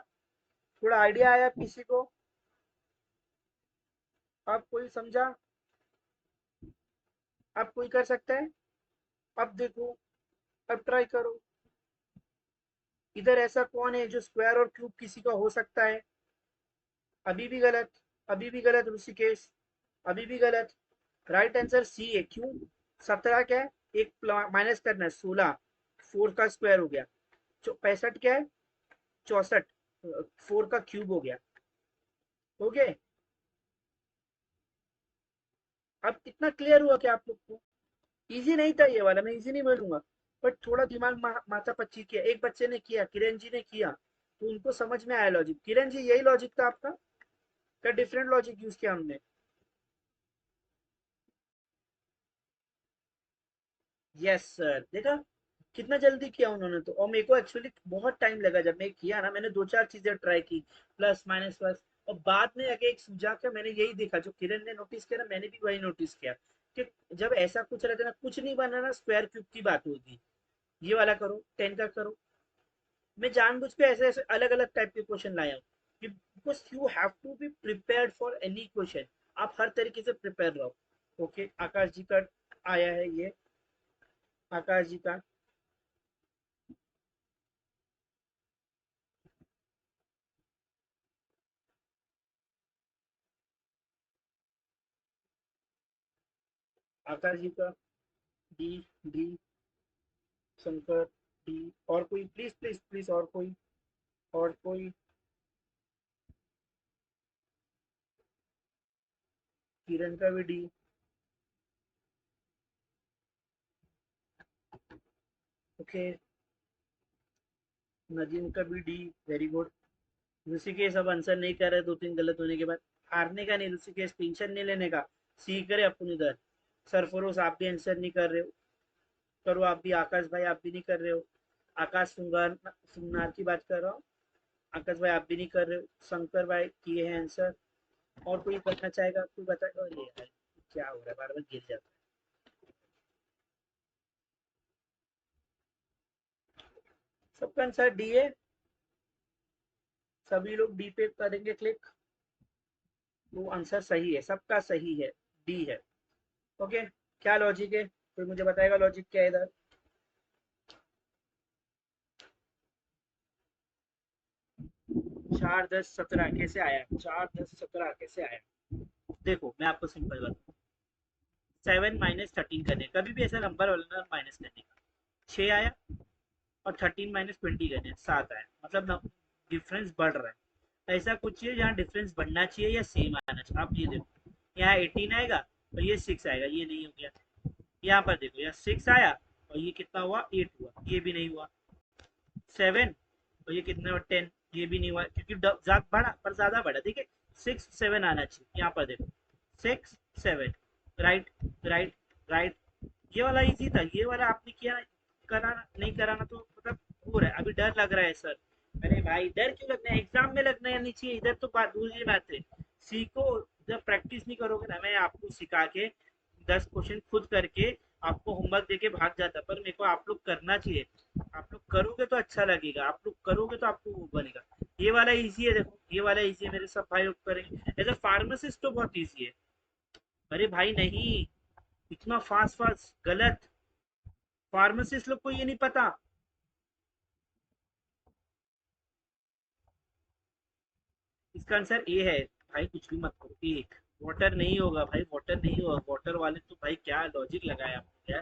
थोड़ा आइडिया आया किसी को? अब कोई समझा? अब कोई कर सकता है? अब देखो, अब ट्राई करो। इधर ऐसा कौन है जो स्क्वायर और क्यूब किसी का हो सकता है? अभी भी गलत, अभी भी गलत ऋषिकेश, अभी भी गलत। राइट आंसर सी है। क्यों? 17 क्या है, एक माइनस करना है, 16, 4 का स्क्वायर हो गया। 65 क्या है, 64, 4 का क्यूब हो गया। ओके, अब इतना क्लियर हुआ क्या आप लोग को? इजी नहीं था ये वाला, मैं इजी नहीं बोलूंगा, बट थोड़ा दिमाग माथा पच्ची किया। एक बच्चे ने किया, किरण जी ने किया, तो उनको समझ में आया लॉजिक। किरण जी यही लॉजिक था आपका, क्या डिफरेंट लॉजिक यूज किया हमने? यस सर, देखा कितना जल्दी किया उन्होंने तो। और मेरे को एक्चुअली बहुत टाइम लगा, जब मैं किया ना, मैंने 2-4 चीजें ट्राई की, प्लस माइनस प्लस। और बाद में आगे एक सुझाव का मैंने यही देखा, जो किरण ने नोटिस किया ना, मैंने भी वही नोटिस किया, कि जब ऐसा कुछ रहता है ना, कुछ नहीं बना ना, स्क्वायर क्यूब की बात होगी। ये वाला करो, 10 का करो। मैं जानबूझ के ऐसे ऐसे अलग अलग टाइप के क्वेश्चन लाया हूँ, because you have to be prepared for any question. आप हर तरीके से प्रिपेयर रहो। ओके, आकाश जी का आया है ये, आकाश जी का। आकाश जी का डी, डी, शंकर डी। और कोई प्लीज प्लीज प्लीज, और कोई, और कोई? किरण का भी डी। ओके, नदीम का भी डी। Very good. ऋषिकेश अब आंसर नहीं कर रहे, दो तीन गलत होने के बाद। हारने का नहीं ऋषिकेश, टेंशन नहीं लेने का। सीख रहे अपन इधर। सरफरोश आप भी आंसर नहीं कर रहे हो, करो आप भी। आकाश भाई आप भी नहीं कर रहे हो। आकाश सुंगार सुनार की बात कर रहा हूँ। आकाश भाई आप भी नहीं कर रहे हो। शंकर भाई किए हैं आंसर। और कोई करना चाहेगा? कोई बताएगा? अरे यार क्या हो रहा है, बार बार गिर जाता है। सबका आंसर डी है। सभी लोग डी पे करेंगे क्लिक। वो आंसर सही है, सबका सही है। डी है। ओके। क्या लॉजिक है, कोई मुझे बताएगा लॉजिक क्या है इधर? 4 10 17 कैसे आया? 4 10 17 कैसे आया? देखो मैं आपको सिंपल बताऊँ। 7 - 13 करने, कभी भी ऐसा नंबर वाला ना माइनस करने का। 6 आया, और 13 - 20 करने, 7 आया, मतलब डिफरेंस बढ़ रहा है। ऐसा कुछ है जहाँ डिफरेंस बढ़ना चाहिए या सेम आना चाहिए। आप ये देखो, यहाँ 18 आएगा और ये 6 आएगा, ये नहीं हो गया। यहाँ पर देखो, यहाँ 6 आया और ये कितना हुआ? 8 हुआ, ये भी नहीं हुआ। 7 और ये कितना हुआ? 10, ये भी नहीं हुआ, क्योंकि ज्यादा बढ़ा पर ज्यादा बढ़ा। देखिए 6 7 आना चाहिए। यहाँ पर देखो 6 7, राइट राइट राइट। ये वाला इजी था, ये वाला आपने किया। कराना नहीं कराना तो मतलब हो रहा है। अभी डर लग रहा है सर। अरे भाई डर क्यों लगना है, एग्जाम में लगना है नीचे, इधर तो बात दूसरी बात है। सीखो। जब प्रैक्टिस नहीं करोगे ना, मैं आपको सिखा के 10 क्वेश्चन खुद करके आपको होमवर्क देके भाग जाता, पर मेरे को आप लोग करना चाहिए। आप लोग करोगे तो अच्छा लगेगा, आप लोग करोगे तो आपको वो बनेगा। ये वाला इजी है, देखो ये वाला इजी है, मेरे सब भाई लोग करेंगे। एज अ फार्मासिस्ट तो बहुत इजी है। अरे भाई नहीं, इतना फास्ट फास्ट गलत। फार्मासिस्ट लोग को ये नहीं पता। इसका आंसर ए है। भाई कुछ भी मत करो, एक वाटर नहीं होगा भाई, वाटर नहीं होगा। वाटर वाले तो भाई क्या लॉजिक लगाया आपने यार।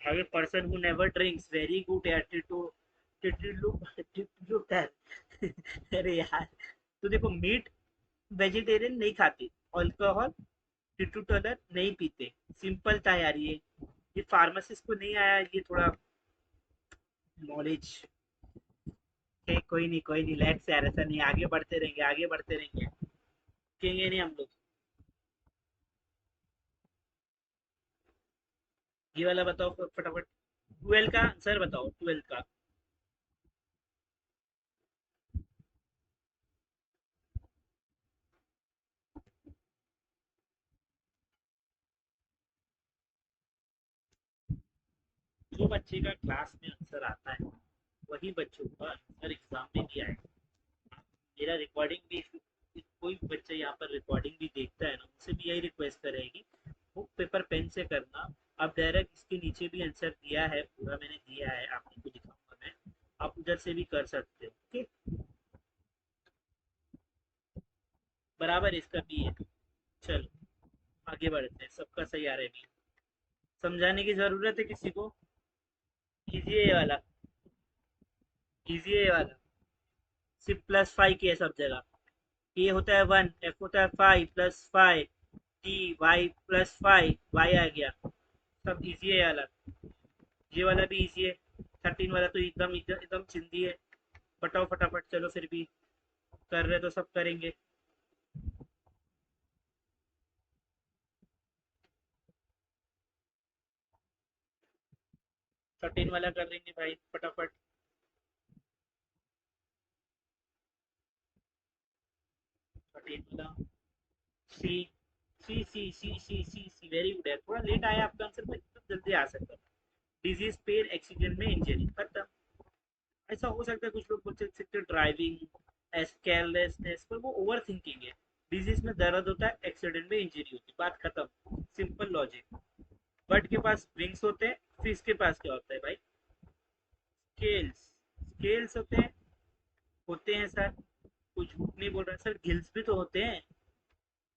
भाई person who never drinks, very good यार। टिटू टिटू टिटू अरे यार, तो देखो मीट वेजिटेरियन नहीं खाते, अल्कोहल टिटू टलर नहीं पीते। सिंपल था यार ये फार्मासिस्ट को नहीं आया ये थोड़ा नॉलेज। कोई नहीं कोई नहीं, लेट्स यार, ऐसा नहीं, आगे बढ़ते रहेंगे, आगे बढ़ते रहेंगे। कहेंगे नहीं हम लोग। ये वाला बताओ फटाफट। 12 का आंसर बताओ, 12 का। जो बच्चे का क्लास में आंसर आता है वही बच्चों का आंसर एग्जाम में भी आएगा। मेरा रिकॉर्डिंग भी, कोई बच्चा यहाँ पर रिकॉर्डिंग भी देखता है ना, उनसे भी यही रिक्वेस्ट करेगी, बुक पेपर पेन से करना। अब डायरेक्ट इसके नीचे भी आंसर दिया है, पूरा मैंने दिया है, आपको दिखाऊंगा मैं। आप उधर से भी कर सकते हो। ओके, बराबर इसका भी है। चलो आगे बढ़ते हैं, सबका सही आ रहा है भी। समझाने की जरूरत है किसी को? इजी है ये वाला, इजी है ये वाला। सिर्फ +5 की है सब जगह। ए होता है 1, एफ होता है 5 +5, टी वाई +5, वाई आ गया। सब इजी है ये वाला। ये वाला भी इजी है। 13 वाला तो एकदम एकदम एकदम चिंदी है। बताओ फटाफट, चलो फिर भी कर रहे तो सब करेंगे। 13 वाला कर देंगे भाई फटाफट। थर्टीन वाला सी, सी वेरी गुड है। थोड़ा लेट आया आपका आंसर, पर एकदम जल्दी आ सकता था। डिजीज, पेन, एक्सीडेंट में इंजरी, खत्म। ऐसा हो सकता है कुछ लोग बोल सकते ड्राइविंग, केयरलेसनेस, पर वो ओवर थिंकिंग है। डिजीज में दर्द होता है, एक्सीडेंट में इंजरी होती है, बात खत्म। Simple logic. बर्ड के पास विंग्स होते हैं, फिश के पास क्या होता है भाई? स्केल्स। स्केल्स होते हैं सर। कुछ झूठ नहीं बोल रहे सर, गिल्स भी तो होते हैं।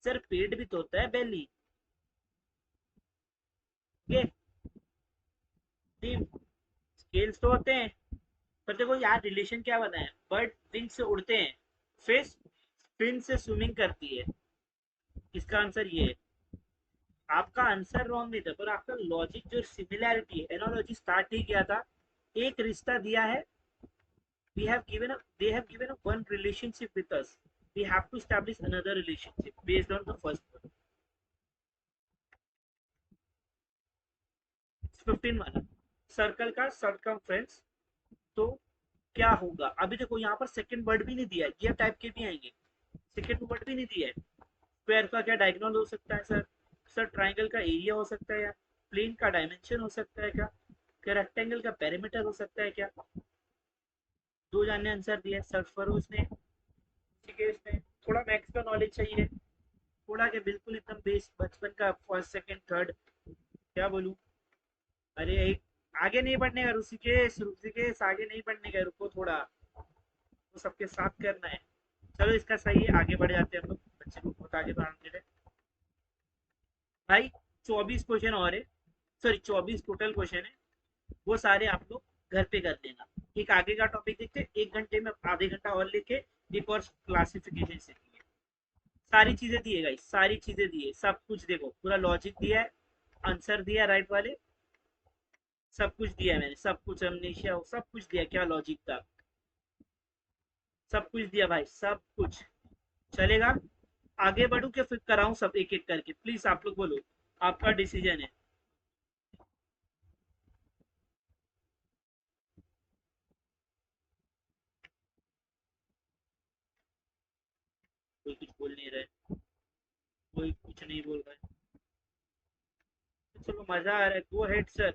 सर पेट भी तो होता है, बेली। ओके, स्केल्स तो होते हैं, पर देखो यार रिलेशन क्या बना है, बर्ड विंग से उड़ते हैं, फिश फिन से स्विमिंग करती है। इसका आंसर ये है। आपका आंसर रॉन्ग नहीं था, पर आपका लॉजिक जो सिमिलैरिटी है, एनालॉजी स्टार्ट ही किया था, एक रिश्ता दिया है, we have given a they have given a one relationship with us, we have to establish another relationship based on the first one. 15 वाला, सर्कल का सर्कमफ्रेंस, तो क्या होगा? अभी देखो यहाँ पर सेकंड वर्ड भी नहीं दिया है, ये टाइप के भी आएंगे, सेकंड वर्ड भी नहीं दिया है। स्क्वायर का क्या डायगोनल हो सकता है सर? सर ट्राइंगल का एरिया हो सकता है, या प्लेन का डायमेंशन हो सकता है क्या रेक्टेंगल का पेरीमीटर हो सकता है क्या? दो जाने आंसर दिया सरफरोज ने, ऋषिकेश ने। थोड़ा मैथ्स का नॉलेज चाहिए, थोड़ा के बिल्कुल एकदम बेस बचपन का फर्स्ट सेकंड थर्ड, क्या बोलूं? अरे एक आगे नहीं बढ़ने का ऋषिकेश, ऋषिकेश आगे नहीं बढ़ने का, रुको थोड़ा, तो सबके साथ करना है। चलो इसका सही है, आगे बढ़ जाते हैं हम लोग, बच्चे को बहुत आगे बढ़ाने के लिए। भाई 24 क्वेश्चन और है, सॉरी 24 टोटल क्वेश्चन है, वो सारे आप लोग घर पे कर लेना। एक आगे का टॉपिक देखते, एक घंटे में आधे घंटा और लेके एक और क्लासिफिकेशन सीखेंगे। सारी चीजें दिए गाइस, सारी चीजें दिए, सब कुछ देखो, पूरा लॉजिक दिया है, आंसर दिया राइट वाले, सब कुछ दिया है मैंने, सब कुछ अमनेशिया सब कुछ दिया, क्या लॉजिक था, सब कुछ दिया भाई, सब कुछ। चलेगा? आगे बढ़ू के फिर कराऊं सब एक एक करके? प्लीज आप लोग बोलो, आपका डिसीजन है। कोई कुछ बोल नहीं रहे, कोई कुछ नहीं बोल रहा है, तो चलो मजा आ रहा है, गो हेड सर।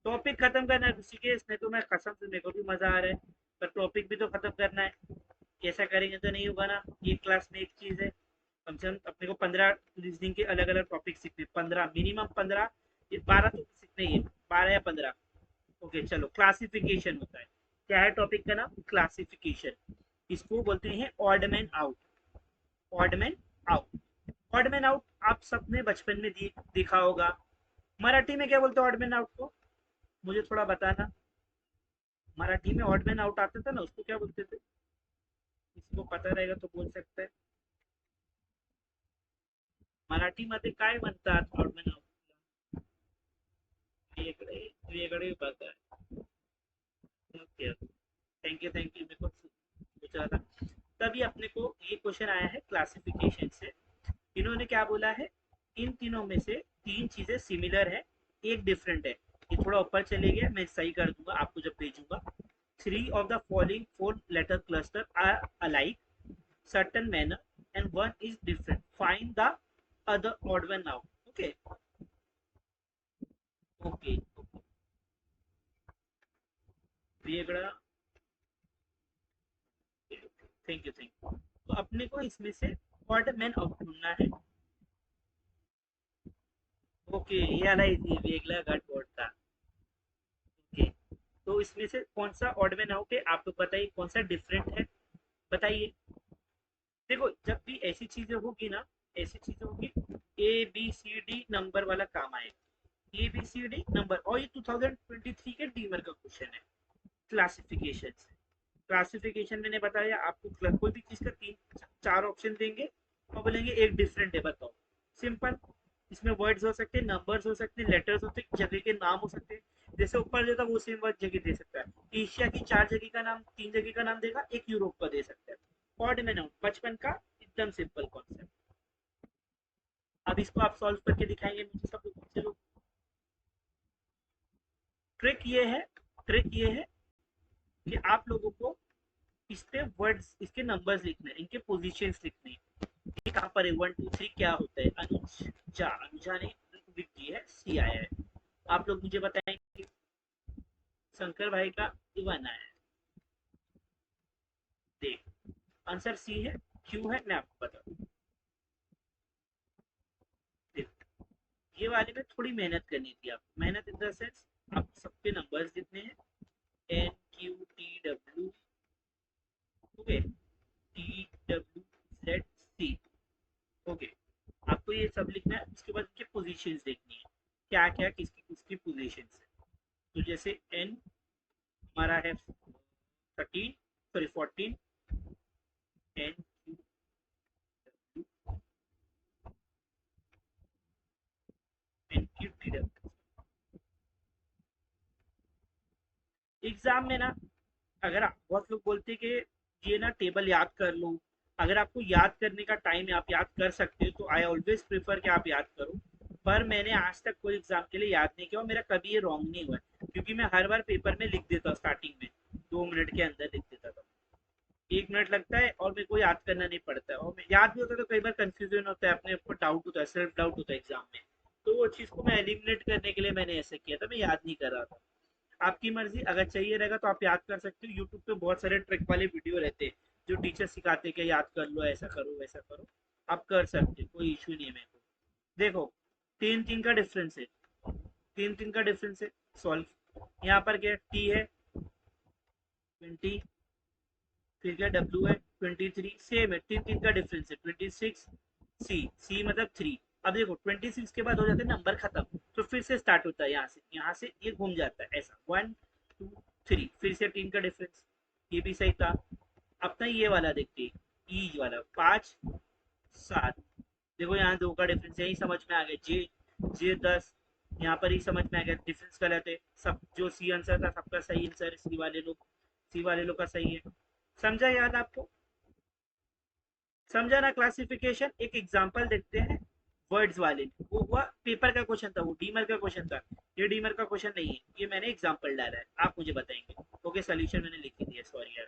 टॉपिक खत्म करना है ऋषिकेश, नहीं तो मैं कसम से, मेरे को भी मजा आ रहा है, पर टॉपिक भी तो खत्म करना है। ऐसा करेंगे तो नहीं होगा ना, एक क्लास में एक चीज है, कम से कम अपने को 15 रीजनिंग के अलग अलग टॉपिक सीखने, 15 मिनिमम 15, 12 तो सीखने ही है, 12 या 15। ओके चलो, क्लासिफिकेशन होता है, क्या है टॉपिक का नाम? क्लासिफिकेशन। इसको बोलते हैं odd man out, odd man out. Odd man out आप सबने बचपन में देखा होगा। मराठी में क्या बोलते हैं ऑड मैन आउट को? मुझे थोड़ा बताना। मराठी में ऑड मैन आउट आता था ना, उसको क्या बोलते थे? किसी को पता रहेगा तो बोल सकता है। मराठी मध्ये काय म्हणतात ऑड मैन आउट? वेगळे वेगळे बघा। Okay, thank you thank you, मेरे को पूछ रहा था। तभी अपने को ये क्वेश्चन आया है क्लासिफिकेशन से। इन्होंने क्या बोला है, इन तीनों में से तीन चीजें सिमिलर है, एक डिफरेंट है। ये थोड़ा ऊपर चले गया, मैं सही कर दूंगा आपको जब भेजूंगा। Three of the following four letter cluster are alike certain manner and one is different, find the other odd one out. Okay, okay, Vegada, thank you thank you. तो अपने को इसमें से ऑड मैन आउट ढूंढना है। ओके, ये वाला इजी, वेगला घट बोर्ड। ओके, तो इसमें से कौन सा ऑड मैन आउट है, आप लोग बताइए, कौन सा डिफरेंट है, बताइए। देखो जब भी ऐसी चीजें होगी ना, ऐसी चीजें होगी, A B C D number वाला काम आएगा, A B C D number, और ये 2023 के डीमर का क्वेश्चन है। क्लासिफिकेशन, क्लासिफिकेशन मैंने बताया आपको, कोई भी चीज का तीन चार ऑप्शन देंगे और बोलेंगे एक डिफरेंट है, बताओ। सिंपल, इसमें वर्ड्स हो सकते हैं, नंबर्स हो सकते हैं, लेटर्स हो सकते हैं, जगह के नाम हो सकते हैं। जैसे ऊपर देता वो सेम वर्ड जगह दे सकता है, एशिया की चार जगह का नाम, तीन जगह का नाम देगा, एक यूरोप का दे सकता है। ऑड मैन आउट बचपन का एकदम सिंपल कॉन्सेप्ट। अब इसको आप सॉल्व करके दिखाएंगे मुझे सब लोग, चलो। ट्रिक ये है, ट्रिक ये है कि आप लोगों को इस पे वर्ड्स, इसके नंबर्स लिखने हैं, इनके पोजीशंस लिखने हैं। ये कहाँ पर है, 1 2 3 क्या होता है? अनुजा, अनुजा ने लिख दी है, सी आया है। आप लोग मुझे बताएंगे। शंकर भाई का इवन आया है, देख, आंसर सी है, क्यों है मैं आपको बता दूं। देखो, ये वाले में थोड़ी मेहनत करनी थी, आप मेहनत इन द सेंस, आप सब पे नंबर्स लिखने हैं, N Q T W, okay, T W Z C, okay, आपको ये सब लिखना पोजीशंस देखनी है, क्या क्या किसकी किसकी पोजीशन है। तो जैसे एन हमारा है 13, sorry 14, N Q N Q T W. Exam में ना, अगर बहुत लोग बोलते हैं कि ये ना टेबल याद कर लो, अगर आपको याद करने का टाइम है आप याद कर सकते हो, तो आई ऑलवेज प्रेफर कि आप याद करो। पर मैंने आज तक कोई एग्जाम के लिए याद नहीं किया और मेरा कभी ये रॉन्ग नहीं हुआ, क्योंकि मैं हर बार पेपर में लिख देता, स्टार्टिंग में 2 मिनट के अंदर लिख देता था। 1 मिनट लगता है और मेरे को याद करना नहीं पड़ता है, और याद भी होता है तो कई बार कंफ्यूजन होता है, अपने ऊपर डाउट होता है, सेल्फ डाउट होता है एग्जाम में। तो वो चीज़ को मैं एलिमिनेट करने के लिए मैंने ऐसा किया था, मैं याद नहीं कर रहा था। आपकी मर्जी, अगर चाहिए रहेगा तो आप याद कर सकते हो। यूट्यूब पे बहुत सारे ट्रिक वाले वीडियो रहते हैं जो टीचर सिखाते हैं कि याद कर लो, ऐसा करो वैसा करो, आप कर सकते हो, कोई इशू नहीं है मेरे को। देखो, 3 3 का डिफरेंस है, 3 3 का डिफरेंस है, सॉल्व। यहाँ पर क्या टी है 20, फिर क्या डब्ल्यू है 23, सेम है, 3 3 का डिफरेंस है 26, सी सी मतलब 3। अब देखो 26 के बाद हो जाता है नंबर खत्म, तो फिर से स्टार्ट होता है, यहाँ से ये घूम जाता है ऐसा, 1 2 3, फिर से 3 का डिफरेंस, ये भी सही था। अब ना ये वाला देखते हैं, ई वाला 5 7, देखो यहाँ 2 का डिफरेंस, यही समझ में आ गया, जे जे 10, यहाँ पर ही समझ में आ गया डिफरेंस गलत है, सब जो सी आंसर था सबका सही आंसर है, सी वाले लोग का सही है। समझा याद आपको? समझा ना क्लासिफिकेशन? एक एग्जांपल देखते हैं वर्ड्स वाले, वो हुआ पेपर का क्वेश्चन था, वो डीमर का क्वेश्चन था। ये डीमर का क्वेश्चन नहीं है, ये मैंने एग्जांपल डाला है, आप मुझे बताएंगे। ओके, सोल्यूशन मैंने लिख ही दिया, सॉरी यार।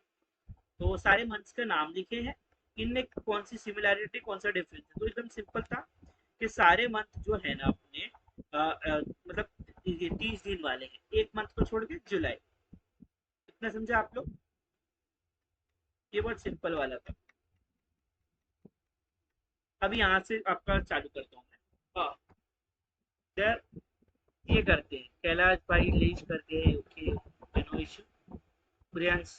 तो सारे मंथ्स का नाम लिखे हैं, इनमें कौन सी सिमिलैरिटी कौन सा डिफरेंस है, तो एकदम सिंपल था कि सारे मंथ जो है ना अपने मतलब ये 30 दिन वाले हैं, एक मंथ को छोड़ के जुलाई। इतना समझा आप लोग? ये बहुत सिंपल वाला था। अभी यहाँ से आपका चालू करता हूँ मैं। हाँ, यार ये करते हैं, कैलाश भाई लीज करते हैं, ओके, नो इशू। प्रियांश,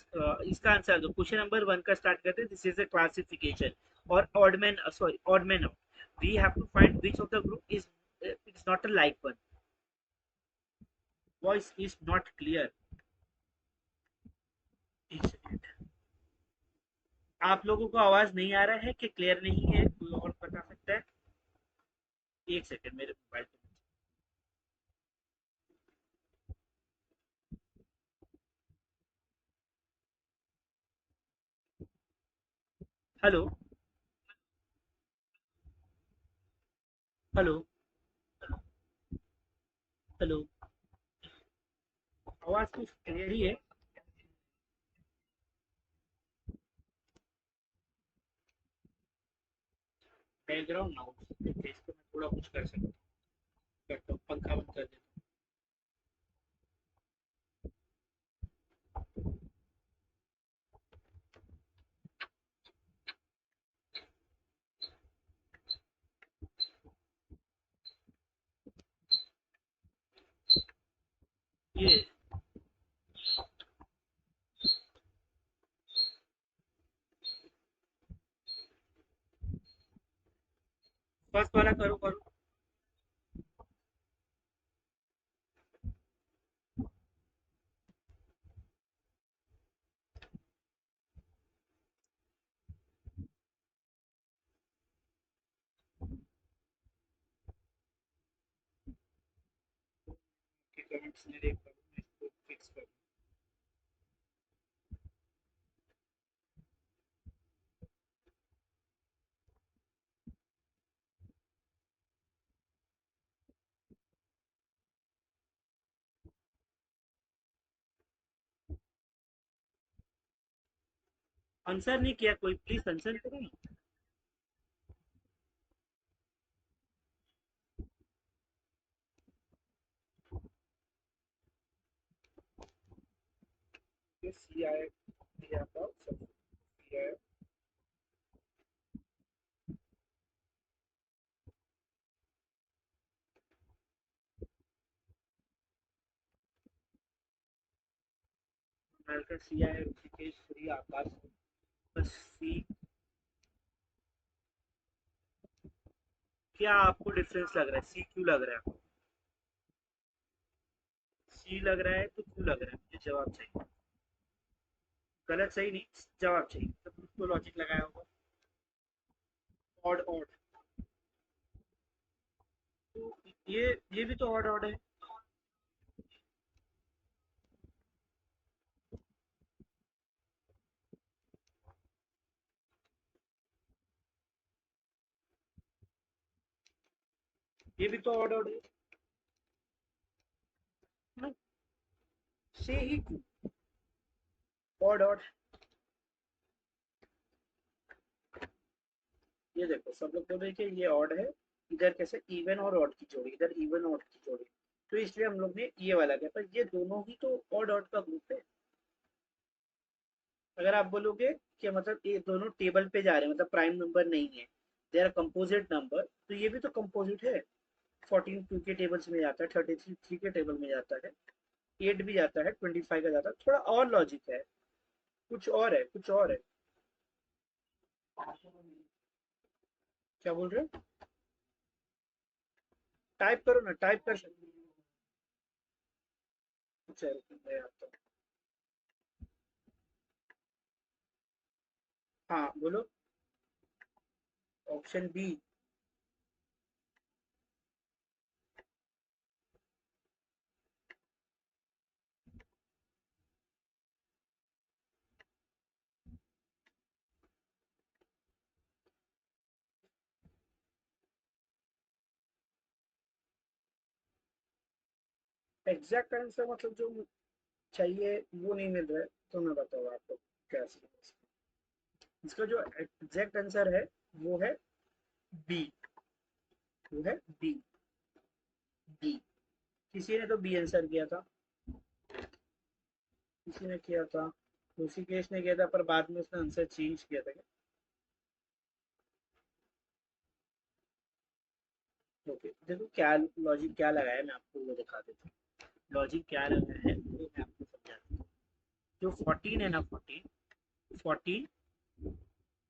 इसका आंसर दो, क्वेश्चन नंबर 1 का स्टार्ट करते हैं। दिस इज अ क्लासिफिकेशन और odd man, sorry odd man out. We have to find which of the group is it's not a like one. Voice is not clear. एक सेकंड, आप लोगों को आवाज नहीं आ रहा है कि क्लियर नहीं है? कोई और बता सकता है? एक सेकंड, मेरे मोबाइल पे। हेलो, हेलो, हेलो, आवाज कुछ क्लियर ही है? बैकग्राउंड नाउस, इसको मैं थोड़ा कुछ कर सकता हूँ, करता हूँ, पंखा बंद कर देता हूँ। ये फर्स्ट वाला करो करो। कमेंट्स नहीं देख पा रहा हूँ, इसको फिक्स कर। आंसर नहीं किया कोई, प्लीज आंसर करो ना। सी आया, सी आता सब, सी आया। का सी आया, ऋषिकेश, श्री, आकाश, बस सी। क्या आपको डिफरेंस लग रहा है? सी क्यों लग रहा है? सी लग रहा है तो क्यों लग रहा है? मुझे जवाब चाहिए। गलत सही नहीं, जवाब चाहिए। तो कुछ तो लॉजिक लगाया होगा। Odd odd. तो ये भी तो ऑड ऑड है। ये भी तो ऑड ऑड है ना? से ही क्यों? Odd odd. ये देखो सब लोग बोल रहे हैं कि ये ऑड है। इधर कैसे इवन और ऑड की जोड़ी, इधर इवन ऑड की जोड़ी। तो इसलिए हम लोग ने ये वाला किया, पर ये दोनों ही तो ऑड ऑड का ग्रुप है। अगर आप बोलोगे कि मतलब ये दोनों टेबल पे जा रहे हैं, मतलब प्राइम नंबर नहीं है, दे आर कंपोजिट नंबर, तो ये भी तो कंपोजिट है। 14 2 के टेबल्स में जाता है, 33 3 के टेबल में जाता है, 8 भी जाता है, 25 का जाता है। थोड़ा और लॉजिक है, कुछ और है, कुछ और है। क्या बोल रहे हो? टाइप करो ना, टाइप कर सकते हो। चलो मैं आता हूँ। हाँ बोलो। Option B. एग्जैक्ट आंसर मतलब जो चाहिए वो नहीं मिल रहा है, तो मैं बताऊँ आपको कैसे। इसका जो एग्जैक्ट आंसर है वो है बी। वो है बी। बी। किसी ने तो बी आंसर किया था। किसी ने किया था। ऋषिकेश ने किया था, पर बाद में उसने आंसर चेंज किया था। ओके देखो क्या लॉजिक क्या लगाया है, मैं आपको वो दिखा देता हूँ। लॉजिक क्या लगाया है वो मैं आपको समझाता हूँ। जो 14 है ना, 14 14।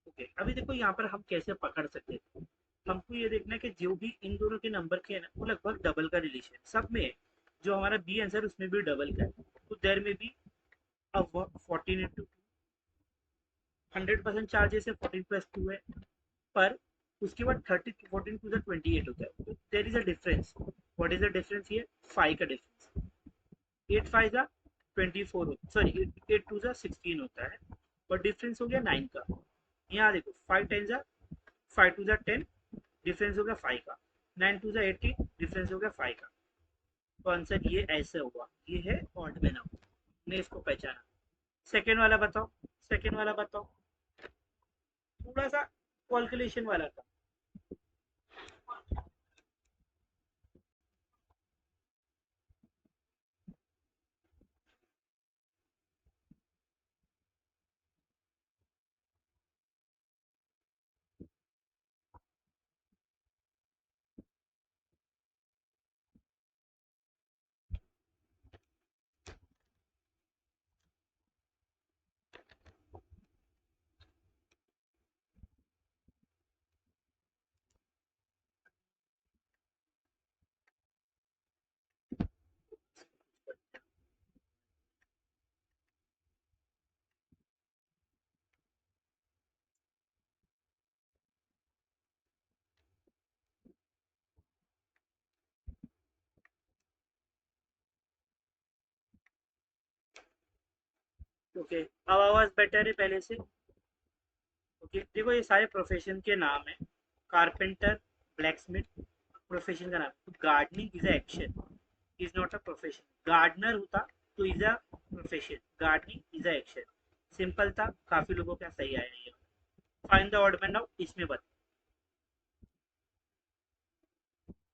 ओके अभी देखो यहाँ पर हम कैसे पकड़ सकते हैं। हमको ये देखना है कि जो भी इन दोनों के नंबर के है ना, वो लगभग डबल का रिलेशन सब में है। जो हमारा बी आंसर उसमें भी डबल का है, तो देर में भी अब 14 इंटू 100% चार्जेस है, 14 प्लस 2 है। पर उसके बाद 30 14 टू 28 होता है, तो there is a difference. What is the difference? ये 5 का डिफरेंस। 8 5 जा 24 होता, सॉरी 8 2 जा 16 होता है, और डिफरेंस हो गया 9 का। यहाँ देखो 5 10 जा 5 2 जा 10, डिफरेंस हो गया 5 का। 9 2 जा 18, डिफरेंस हो गया 5 का। तो आंसर ये ऐसे होगा, ये है ऑड में नाउ। ने इसको पहचाना। सेकेंड वाला बताओ। सेकेंड वाला बताओ। थोड़ा सा कैलकुलेशन वाला था। ओके अब आवाज बेटर है पहले से? ओके देखो ये सारे प्रोफेशन के नाम है। कारपेंटर, ब्लैकस्मिथ प्रोफेशन का नाम। तो gardening is a action, is not a profession. Gardener होता तो is a profession, gardening is a action. Simple था, काफी लोगों का सही आया ये। Find the odd man now, इसमें बता।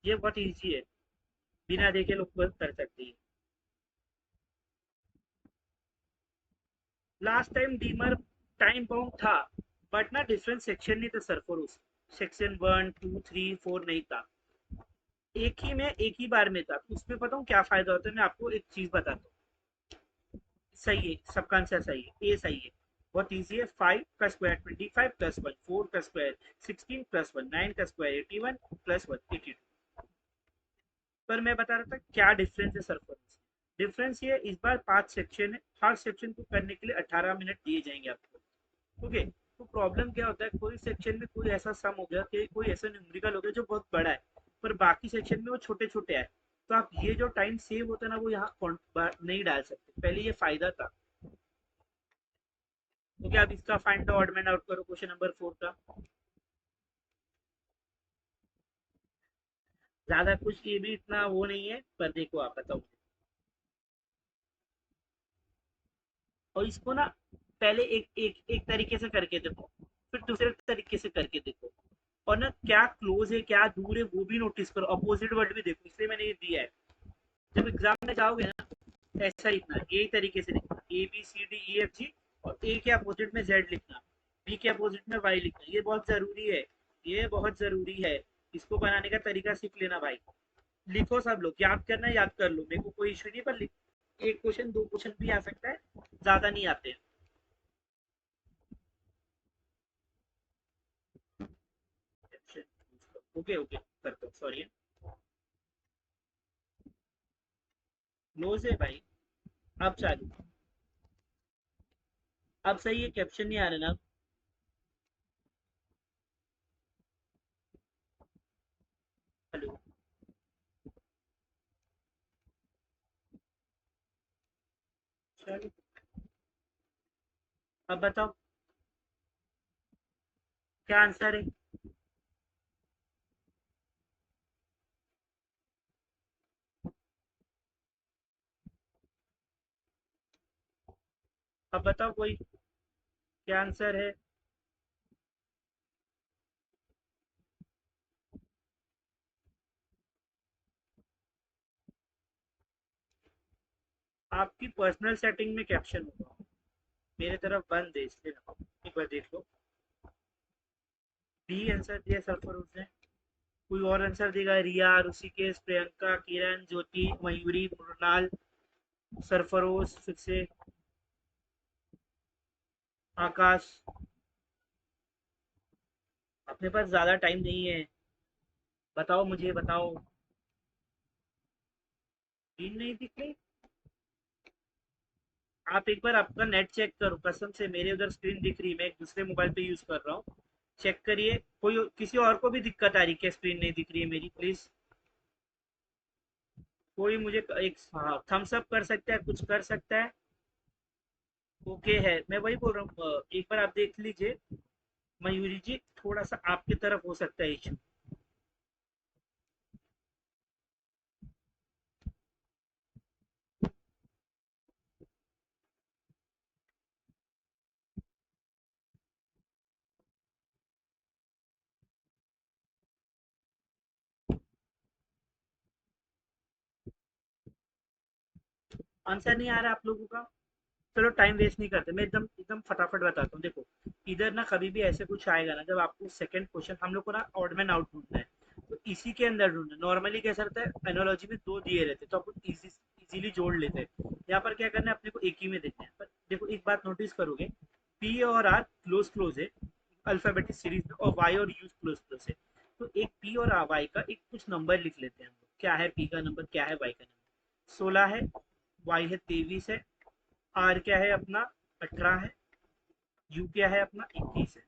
ये बहुत इजी है, बिना देखे लोग कर सकते हैं। लास्ट टाइम डीमर टाइम बाउंड था, बट ना डिफरेंट सेक्शन नहीं था सरफरोश। सेक्शन 1 2 3 4 नहीं था, एक ही में एक ही बार में था। तो उसमें पता हूँ क्या फायदा होता है, मैं आपको एक चीज बताता हूँ। सही है, सबका आंसर सही है, ए सही है। बहुत ईजी है। 5 का स्क्वायर 25 प्लस 1, 4 का स्क्वायर 16 प्लस 1, 9 का स्क्वायर 81 प्लस 1 82। पर मैं बता रहा था क्या डिफरेंस है सरफेस। डिफरेंस ये इस बार 5 सेक्शन है, हर सेक्शन को करने के लिए 18 मिनट दिए जाएंगे आपको। ओके, तो प्रॉब्लम क्या होता है, कोई सेक्शन में कोई ऐसा सम हो गया कि कोई ऐसा न्यूमेरिकल हो गया जो बहुत बड़ा है, पर बाकी सेक्शन में वो छोटे छोटे है, तो आप ये जो टाइम सेव होता है ना वो यहाँ नहीं डाल सकते। पहले ये फायदा था। तो क्या आप इसका find the odd man out करो क्वेश्चन नंबर 4 का। ज्यादा कुछ ये भी इतना वो नहीं है, पर देखो आप बताओ। और इसको ना पहले एक एक एक तरीके से करके देखो, फिर दूसरे तरीके से करके देखो, और ना क्या क्लोज है क्या दूर है वो भी नोटिस करो, अपोजिट वर्ड भी देखो, इसलिए मैंने ये दिया है। जब एग्जाम में जाओगे ना ऐसा लिखना, यही तरीके से लिखना, A B C D E F G, और ए के अपोजिट में जेड लिखना, बी के अपोजिट में वाई लिखना। ये बहुत जरूरी है, ये बहुत जरूरी है। इसको बनाने का तरीका सीख लेना भाई। लिखो सब लोग, याद करना है याद कर लो, मेरे को कोई इशू नहीं, पर एक क्वेश्चन दो क्वेश्चन भी आ सकता है, ज्यादा नहीं आते हैं। ओके ओके करता हूँ, सॉरी। क्लोज है भाई। अब चालू, अब सही है, कैप्शन नहीं आ रहे ना। हेलो, चलो अब बताओ क्या आंसर है। अब बताओ कोई, क्या आंसर है। आपकी पर्सनल सेटिंग में कैप्शन होगा, मेरे तरफ बंद है इसलिए ना, एक बार देख लो। बी आंसर दिया सरफरोज ने। कोई और आंसर देगा? रिया, ऋषिकेश, प्रियंका, किरण, ज्योति, मयूरी, मृणाल, सरफरोज, फिर से आकाश। अपने पास ज्यादा टाइम नहीं है, बताओ मुझे बताओ। तीन नहीं दिख रही? आप एक बार आपका नेट चेक करो, कसम से मेरे उधर स्क्रीन दिख रही है, मैं एक दूसरे मोबाइल पे यूज कर रहा हूँ। चेक करिए, कोई किसी और को भी दिक्कत आ रही है क्या? स्क्रीन नहीं दिख रही है मेरी, प्लीज। कोई मुझे एक थम्स अप कर सकता है, कुछ कर सकता है? ओके है, मैं वही बोल रहा हूँ, एक बार आप देख लीजिए। मयूरी जी, थोड़ा सा आपकी तरफ हो सकता है इशू। आंसर नहीं आ रहा आप लोगों का? चलो टाइम वेस्ट नहीं करते, मैं एकदम एकदम फटाफट बताता हूँ। देखो, इधर ना कभी भी ऐसे कुछ आएगा ना, जब आपको सेकंड क्वेश्चन हम लोग को ना ऑड मैन आउट ढूंढना है, तो इसी के अंदर ढूंढना। नॉर्मली कैसा रहता है, एनोलॉजी में दो दिए रहते तो अपन इजीली जोड़ लेते हैं। यहाँ पर क्या करना है, अपने को एक ही में देखना है। पर देखो एक बात नोटिस करोगे, पी और आर क्लोज क्लोज है अल्फाबेटिक सीरीज में, और वाई और यूज क्लोज क्लोज है। तो एक पी और वाई का एक कुछ नंबर लिख लेते हैं हम लोग। क्या है पी का नंबर, क्या है वाई का नंबर? 16 है, वाई है 23 है, आर क्या है अपना 18 है, यू क्या है अपना 21 है।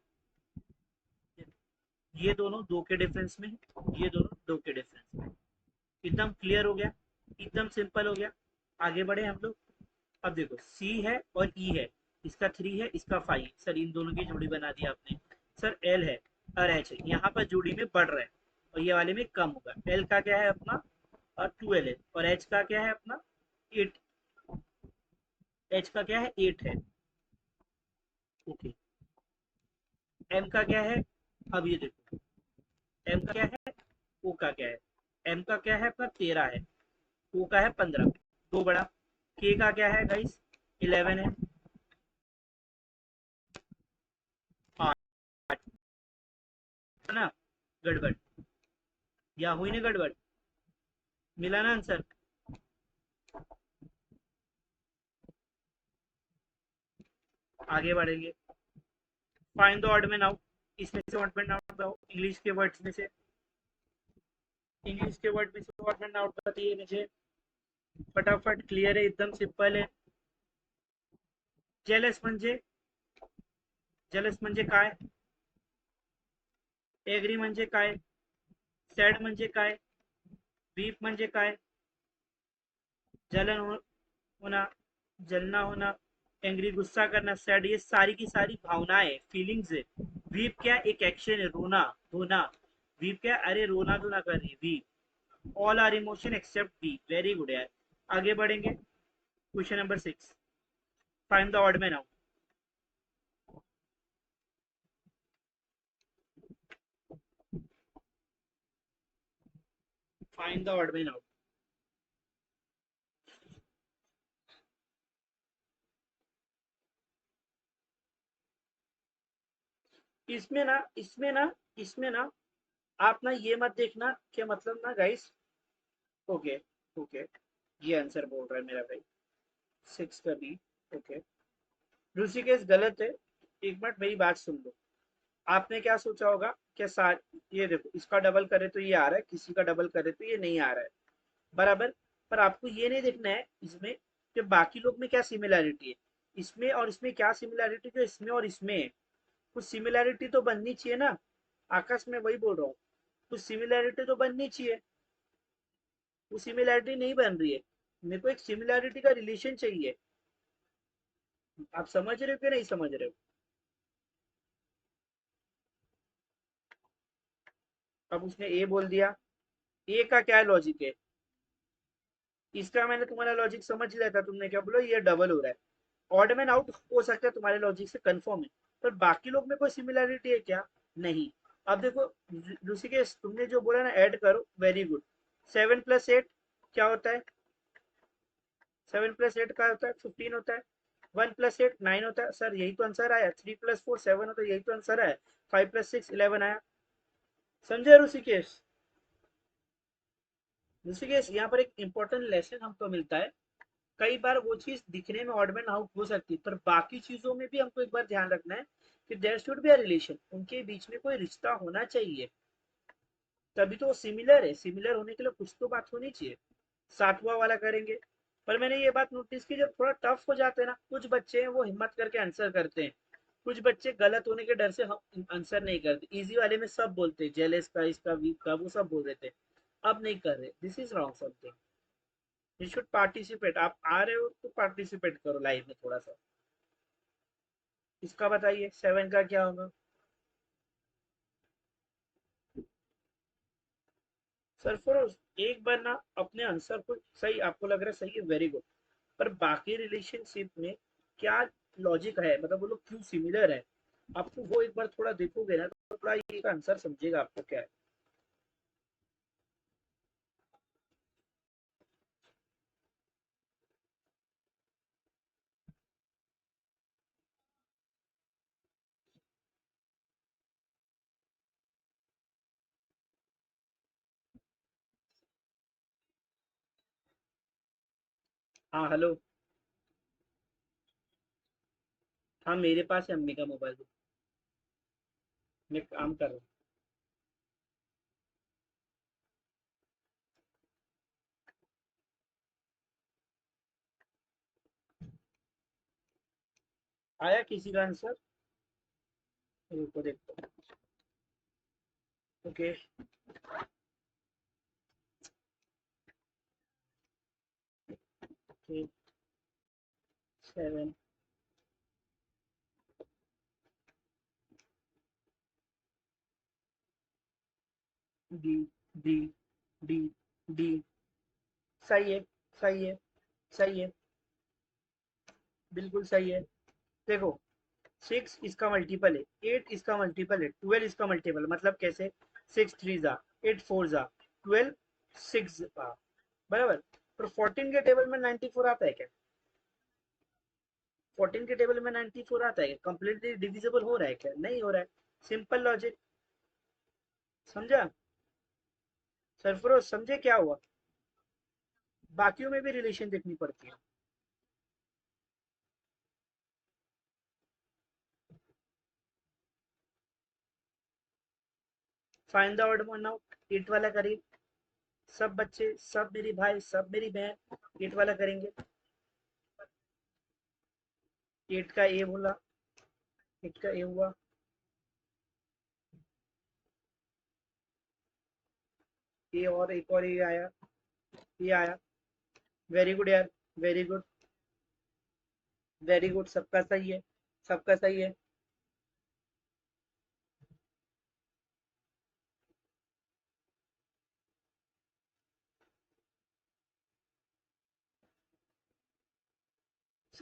ये दोनों दो के डिफरेंस में है, ये दोनों दो के डिफरेंस में। एकदम क्लियर हो गया, एकदम सिंपल हो गया। आगे बढ़े हम लोग। अब देखो, सी है और ई है, इसका 3 है इसका 5, सर इन दोनों की जोड़ी बना दी आपने। सर एल है और एच है, यहाँ पर जोड़ी में बढ़ रहा है और ये वाले में कम होगा। एल का क्या है अपना 12 है, और एच का क्या है अपना 8। एच का क्या है 8 है। ओके, एम का क्या है? अब ये देखो, एम का क्या है, ओ का क्या है? एम का क्या है अपना 13 है, ओ का है 15, दो बड़ा। के का क्या है गाइस, 11 है, 8 है ना। गड़बड़, या हुई ना गड़बड़? मिला ना आंसर? आगे बढ़ेंगे। Find the odd man out, इसमें से ऑड मैन आउट बताओ, इंग्लिश के वर्ड्स में से, इंग्लिश के वर्ड में से ऑड मैन आउट बताइए मुझे फटाफट। क्लियर है, एकदम सिंपल है। जेलस म्हणजे, जेलस म्हणजे काय, एग्री म्हणजे काय, सॅड म्हणजे काय, वीप म्हणजे काय, जलन होना, जलना होना, एंग्री गुस्सा करना, सैड, ये सारी की सारी भावनाएं, फीलिंग्स है। वीप क्या, एक एक्शन है, रोना धोना। वीप क्या, अरे रोना धोना कर रही weep. All are emotion except weep. Very good यार। आगे बढ़ेंगे, question number 6, find the odd man out. Find the odd man out. इसमें ना आप ना ये मत देखना कि मतलब ना गाइस, ओके ओके, ये आंसर बोल रहा है मेरा भाई, 6 का बी। ओके, ऋषिकेश गलत है। एक मिनट मेरी बात सुन लो। आपने क्या सोचा होगा कि सार, ये देखो इसका डबल करे तो ये आ रहा है, किसी का डबल करे तो ये नहीं आ रहा है, बराबर। पर आपको ये नहीं देखना है इसमें कि बाकी लोग में क्या सिमिलैरिटी है, इसमें और इसमें क्या सिमिलैरिटी जो इसमें और इसमें है। कुछ सिमिलैरिटी तो बननी चाहिए ना। आकाश में वही बोल रहा हूँ, कुछ सिमिलैरिटी तो बननी चाहिए। वो सिमिलैरिटी नहीं बन रही है, मेरे को एक सिमिलैरिटी का रिलेशन चाहिए। आप समझ रहे हो कि नहीं समझ रहे हो? अब उसने ए बोल दिया, ए का क्या लॉजिक है? इसका मैंने तुम्हारा लॉजिक समझ लिया था, तुमने क्या बोला, ये डबल हो रहा है। ऑड मैन आउट हो सकता है तुम्हारे लॉजिक से कंफर्म है, पर बाकी लोग में कोई सिमिलैरिटी है क्या? नहीं। अब देखो ऋषिकेश, तुमने जो बोला ना ऐड करो, वेरी गुड। 7 + 8 क्या होता है? 7 + 8 क्या होता है? 15 होता है। 1 + 8 9 होता है। सर यही तो आंसर आया। 3 + 4 7 होता है, यही तो आंसर आया। 5 + 6 11 आया। समझे ऋषिकेश? ऋषिकेश, यहाँ पर एक इंपॉर्टेंट लेसन हमको मिलता है। कई बार वो चीज दिखने में ऑड मैन आउट हो सकती है, पर बाकी चीजों में भी हमको एक बार ध्यान रखना है कि there should be a relation, उनके बीच में कोई रिश्ता होना चाहिए, तभी तो वो सिमिलर है। सिमिलर होने के लिए कुछ तो बात होनी चाहिए। 7वां वाला करेंगे। पर मैंने ये बात नोटिस की, जब थोड़ा टफ हो जाते हैं ना, कुछ बच्चे हैं वो हिम्मत करके आंसर करते हैं, कुछ बच्चे गलत होने के डर से हम आंसर नहीं करते। इजी वाले में सब बोलते हैं, जेलेस का, इसका, वीक का, वो सब बोल रहे थे, अब नहीं कर रहे। This is wrong something. You should participate. आप आ रहे हो तो पार्टिसिपेट करो लाइव में थोड़ा सा। इसका बताइए 7 का क्या होगा? सरफरोश, एक बार ना अपने आंसर को, सही आपको लग रहा है सही है, वेरी गुड, पर बाकी रिलेशनशिप में क्या लॉजिक है, मतलब वो लोग क्यों सिमिलर है, आपको वो एक बार थोड़ा देखोगे ना तो थोड़ा ये आंसर समझेगा आपको क्या है। हाँ हेलो। हाँ मेरे पास है अम्मी का मोबाइल, मैं काम कर रहा हूँ। आया किसी का आंसर? रुको देखो। Okay, 7 D, D, D, D. सही है, सही है, सही है, बिल्कुल सही है। देखो 6 इसका मल्टीपल है, 8 इसका मल्टीपल है, 12 इसका मल्टीपल, मतलब कैसे? 6 3 जा, 8 4 जा, 12 6 जा, बराबर। पर 14 के टेबल में 94 आता है क्या? 14 के टेबल में 94 आता है क्या? कंप्लीटली डिविजिबल हो रहा है क्या? नहीं हो रहा है। Simple logic. समझा? सरफरोज समझे क्या हुआ? बाकियों में भी रिलेशन देखनी पड़ती है। Find the odd one out, 8 वाला करिए। सब बच्चे, सब मेरी भाई, सब मेरी बहन 8 वाला करेंगे। 8 का ए बोला, 8 का ए हुआ। ए और एक और ए आया, ये आया। वेरी गुड यार, वेरी गुड, वेरी गुड, सबका सही है, सबका सही है।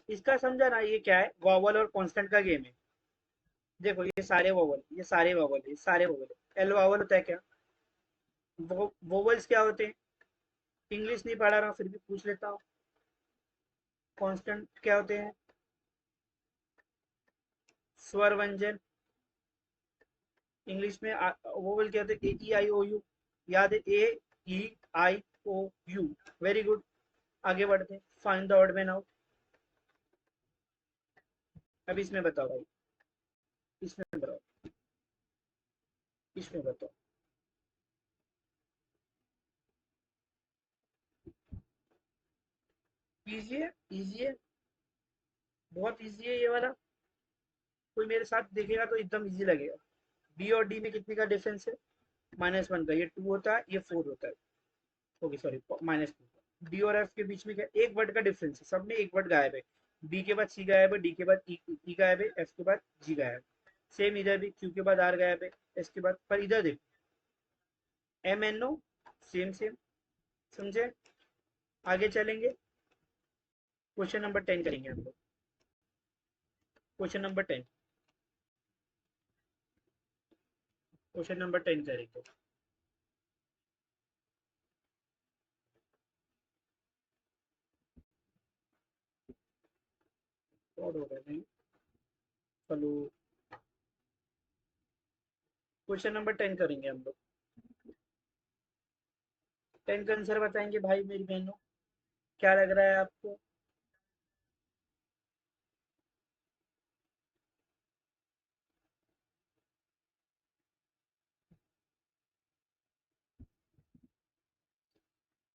इसका समझा ना, ये क्या है, वॉवल और कांस्टेंट का गेम है। देखो ये सारे वॉवल, ये सारे वॉवल, ये सारे वॉवल है। एल वॉवल होता है क्या? वोवल्स क्या होते हैं? इंग्लिश नहीं पढ़ा रहा फिर भी पूछ लेता हूँ। कांस्टेंट क्या होते हैं? स्वर व्यंजन। इंग्लिश में वोवल क्या होते हैं? ए ई आई ओ यू। याद है, ए ई आई ओ यू। वेरी गुड, आगे बढ़ते हैं। Find the odd man out. अब इसमें बताओ भाई, इसमें बताओ, इसमें बताओ। इजी है, इजी है, बहुत इजी है ये वाला। कोई मेरे साथ देखेगा तो एकदम इजी लगेगा। बी और डी में कितने का डिफरेंस है? -1 का। ये 2 होता है, ये 4 होता है। Okay sorry, -2। डी और एफ के बीच में क्या, एक वर्ड का डिफरेंस है, सब में एक वर्ड गायब है। बी के बाद सी गायब है, डी के बाद ई गायब है, एफ के बाद जी गायब है। सेम इधर भी, क्यू के बाद आर गायब है, एस के बाद। पर इधर देखो, M N O, same same. समझे? आगे चलेंगे। क्वेश्चन नंबर 10 करेंगे हम लोग। क्वेश्चन नंबर 10, क्वेश्चन नंबर 10 करेंगे। और होगा नहीं, चलो क्वेश्चन नंबर 10 करेंगे हम लोग। 10 का आंसर बताएंगे भाई मेरी बहनों, क्या लग रहा है आपको?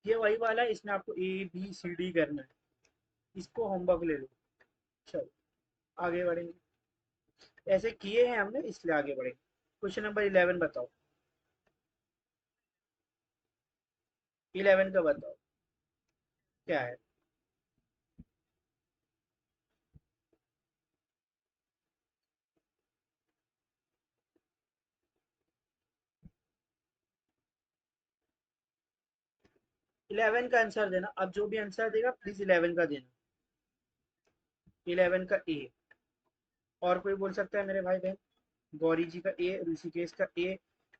ये वही वाला है, इसमें आपको ए बी सी डी करना है। इसको होमवर्क ले लो। चलो आगे बढ़ेंगे, ऐसे किए हैं हमने इसलिए आगे बढ़ेंगे। क्वेश्चन नंबर 11 बताओ। 11 का बताओ क्या है? 11 का आंसर देना, अब जो भी आंसर देगा प्लीज 11 का देना। 11 का ए। और कोई बोल सकता है मेरे भाई बहन? गौरी जी का ए, ऋषिकेश का ए,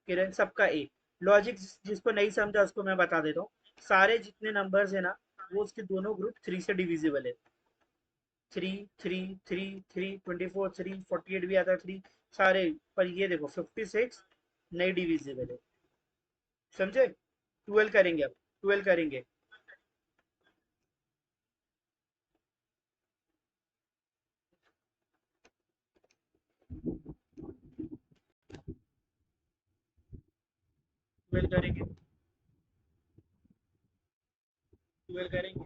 किरण, सबका ए। लॉजिक जिसको नहीं समझा उसको मैं बता देता हूँ। सारे जितने नंबर्स है ना, वो उसके दोनों ग्रुप 3 से डिविजिबल है। 3 3 3 3 24 3 48 भी आता है 3, सारे। पर ये देखो 56 नई डिविजिबल है। समझे? 12 करेंगे अब, 12 करेंगे। ट्वेल्व करेंगे, 12 करेंगे।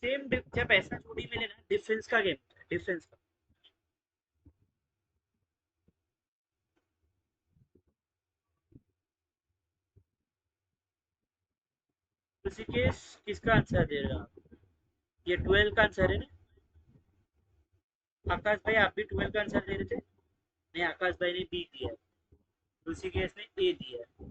सेम जब ऐसा जोड़ी मिले ना, डिफरेंस का गेम, डिफरेंस का। ऋषिकेश किसका आंसर दे रहे हो आप? ये 12 का आंसर है ना? आकाश भाई आप भी 12 का आंसर दे रहे थे? नहीं, आकाश भाई ने बी दिया है, ऋषिकेश ने ए दिया है।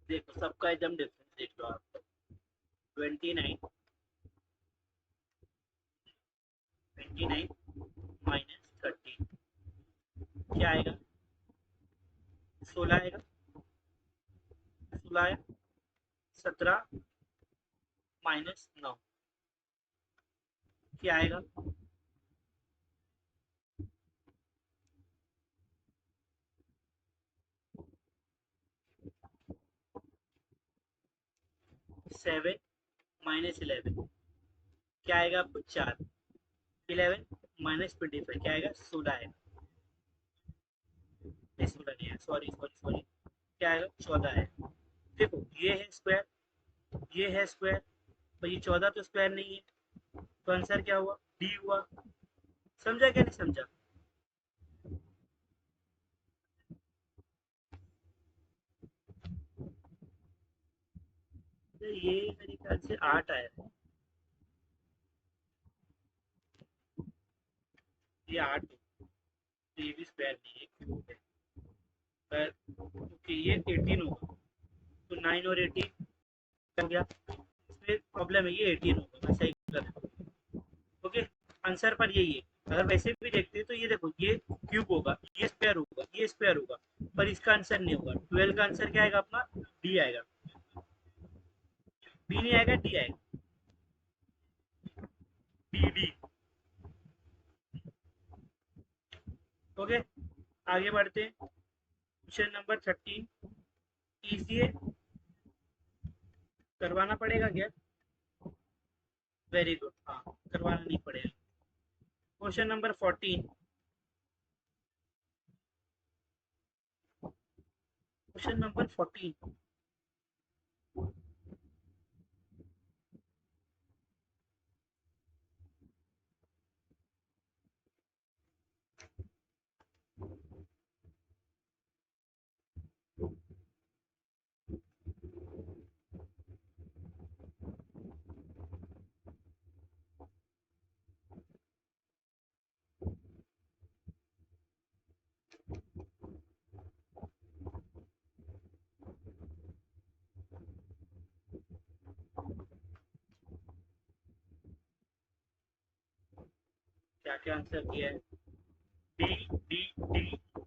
देखो सबका एकदम डिफरेंस देख लो आप, 29, 29 -13 क्या आएगा? 16 आएगा, 16 आया, 17 -9 क्या आएगा? 7 -11 क्या आएगा आपको? 4। 11 -25 क्या आएगा? 16 आएगा। नहीं 16 नहीं है, सॉरी सॉरी सॉरी, क्या आएगा? 14 आएगा। देखो ये है स्क्वायर, ये है स्क्वायर, पर ये 14 तो स्क्वायर नहीं है, तो आंसर क्या हुआ? डी हुआ। समझा क्या नहीं समझा? तो ये मेरे ख्याल से 8 आया है, ये 8 है, तो ये भी स्क्वायर नहीं है, क्यूब है। पर ओके ये 18 होगा, तो 9 और 18 हो गया, इसमें प्रॉब्लम है, ये 18 होगा, मैं सही कर रहा हूँ। ओके, आंसर पर यही है। अगर वैसे भी देखते हैं तो ये देखो, ये क्यूब होगा, ये स्क्वायर होगा, ये स्क्वायर होगा, पर इसका आंसर नहीं होगा। 12 का आंसर क्या आएगा अपना? डी आएगा। बी नहीं आएगा, डी आएगा। D D. ओके, आगे बढ़ते हैं। क्वेश्चन नंबर 13 इजी है, करवाना पड़ेगा क्या? वेरी गुड, हाँ करवाना नहीं पड़ेगा। क्वेश्चन नंबर 14, क्वेश्चन नंबर 14, क्या क्या आंसर दिया है? D D D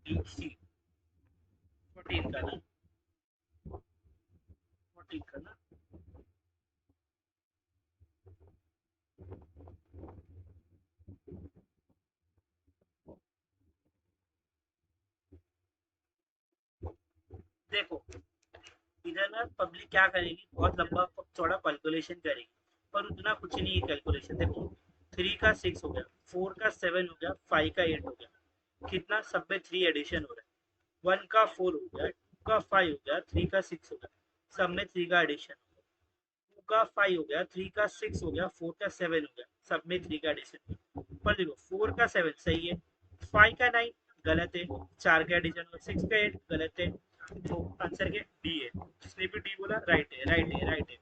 D C. 14 का ना, 14 का ना। देखो इधर ना पब्लिक क्या करेगी, बहुत लंबा चौड़ा कैलकुलेशन करेगी, पर उतना कुछ नहीं है कैलकुलेशन। देखो 3 का 6 हो गया, 4 का 7 हो गया, 5 का 8 हो गया, कितना सब में 3 एडिशन हो रहा है। 1 का 4 हो गया, 2 का 5 हो गया, 3 का 6 हो गया, सब में 3 का एडिशन। 2 का 5 हो गया, 3 का 6 हो गया, 4 का 7 हो गया, सब में 3 का एडिशन। पर देखो 4 का 7 सही है, 5 का 9 गलत है, 4 का एडिशन और 6 का 8 गलत है, तो आंसर क्या? डी है। जिसने भी डी बोला राइट है, राइट है, राइट है।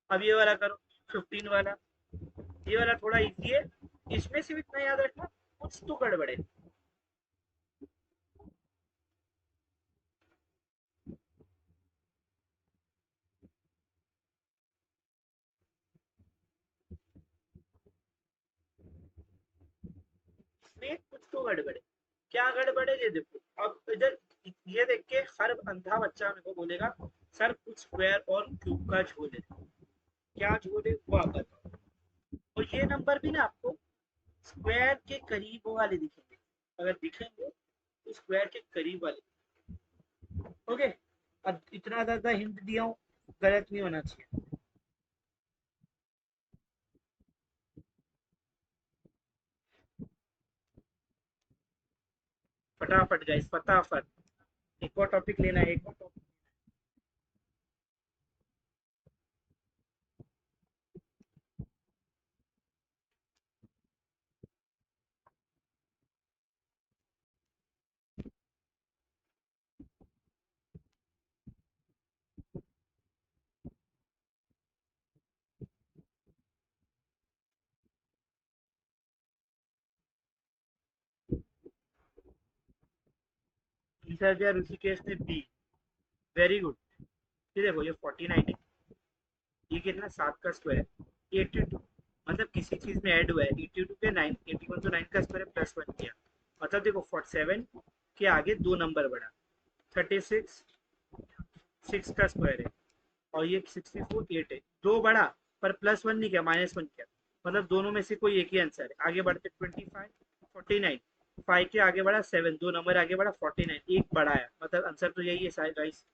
अब ये वाला करो, 15 वाला। ये वाला थोड़ा इजी है, इसमें से भी इतना याद रखना, कुछ तो गड़बड़ है। इसमें कुछ तो गड़बड़ है। क्या गड़बड़ है ये देखो, अब इधर ये देख के हर अंधा बच्चा मेरे को बोलेगा सर कुछ स्क्वायर और क्यूब का झोल है। क्या झोल है वो आप बताओ। और ये नंबर भी ना आपको स्क्वायर के करीब वाले दिखेंगे, अगर दिखेंगे तो स्क्वायर के करीब वाले। ओके, अब इतना ज्यादा हिंट दिया हूँ, गलत नहीं होना चाहिए। फटाफट गाइस फटाफट, एक और टॉपिक लेना है, एक और टॉपिक। आंसर दिया ऋषिकेश ने बी। Very good. ये देखो ये 49 है, ये कितना 7 का स्क्वायर 82, मतलब किसी चीज में ऐड हुआ है 82 के 9, 81 तो 9 का स्क्वायर प्लस 1 किया, मतलब देखो 47 के आगे 2 नंबर बढ़ा, 36 6 का स्क्वायर है, और ये 64 8 है, दो बढ़ा पर प्लस 1 नहीं किया, माइनस 1 किया, मतलब दोनों में से कोई एक ही आंसर है। आगे बढ़ते 25 49, 5 के आगे बढ़ा 7, दो नंबर आगे बढ़ा 49, एक बढ़ाया, मतलब आंसर तो यही है सारे गाइस,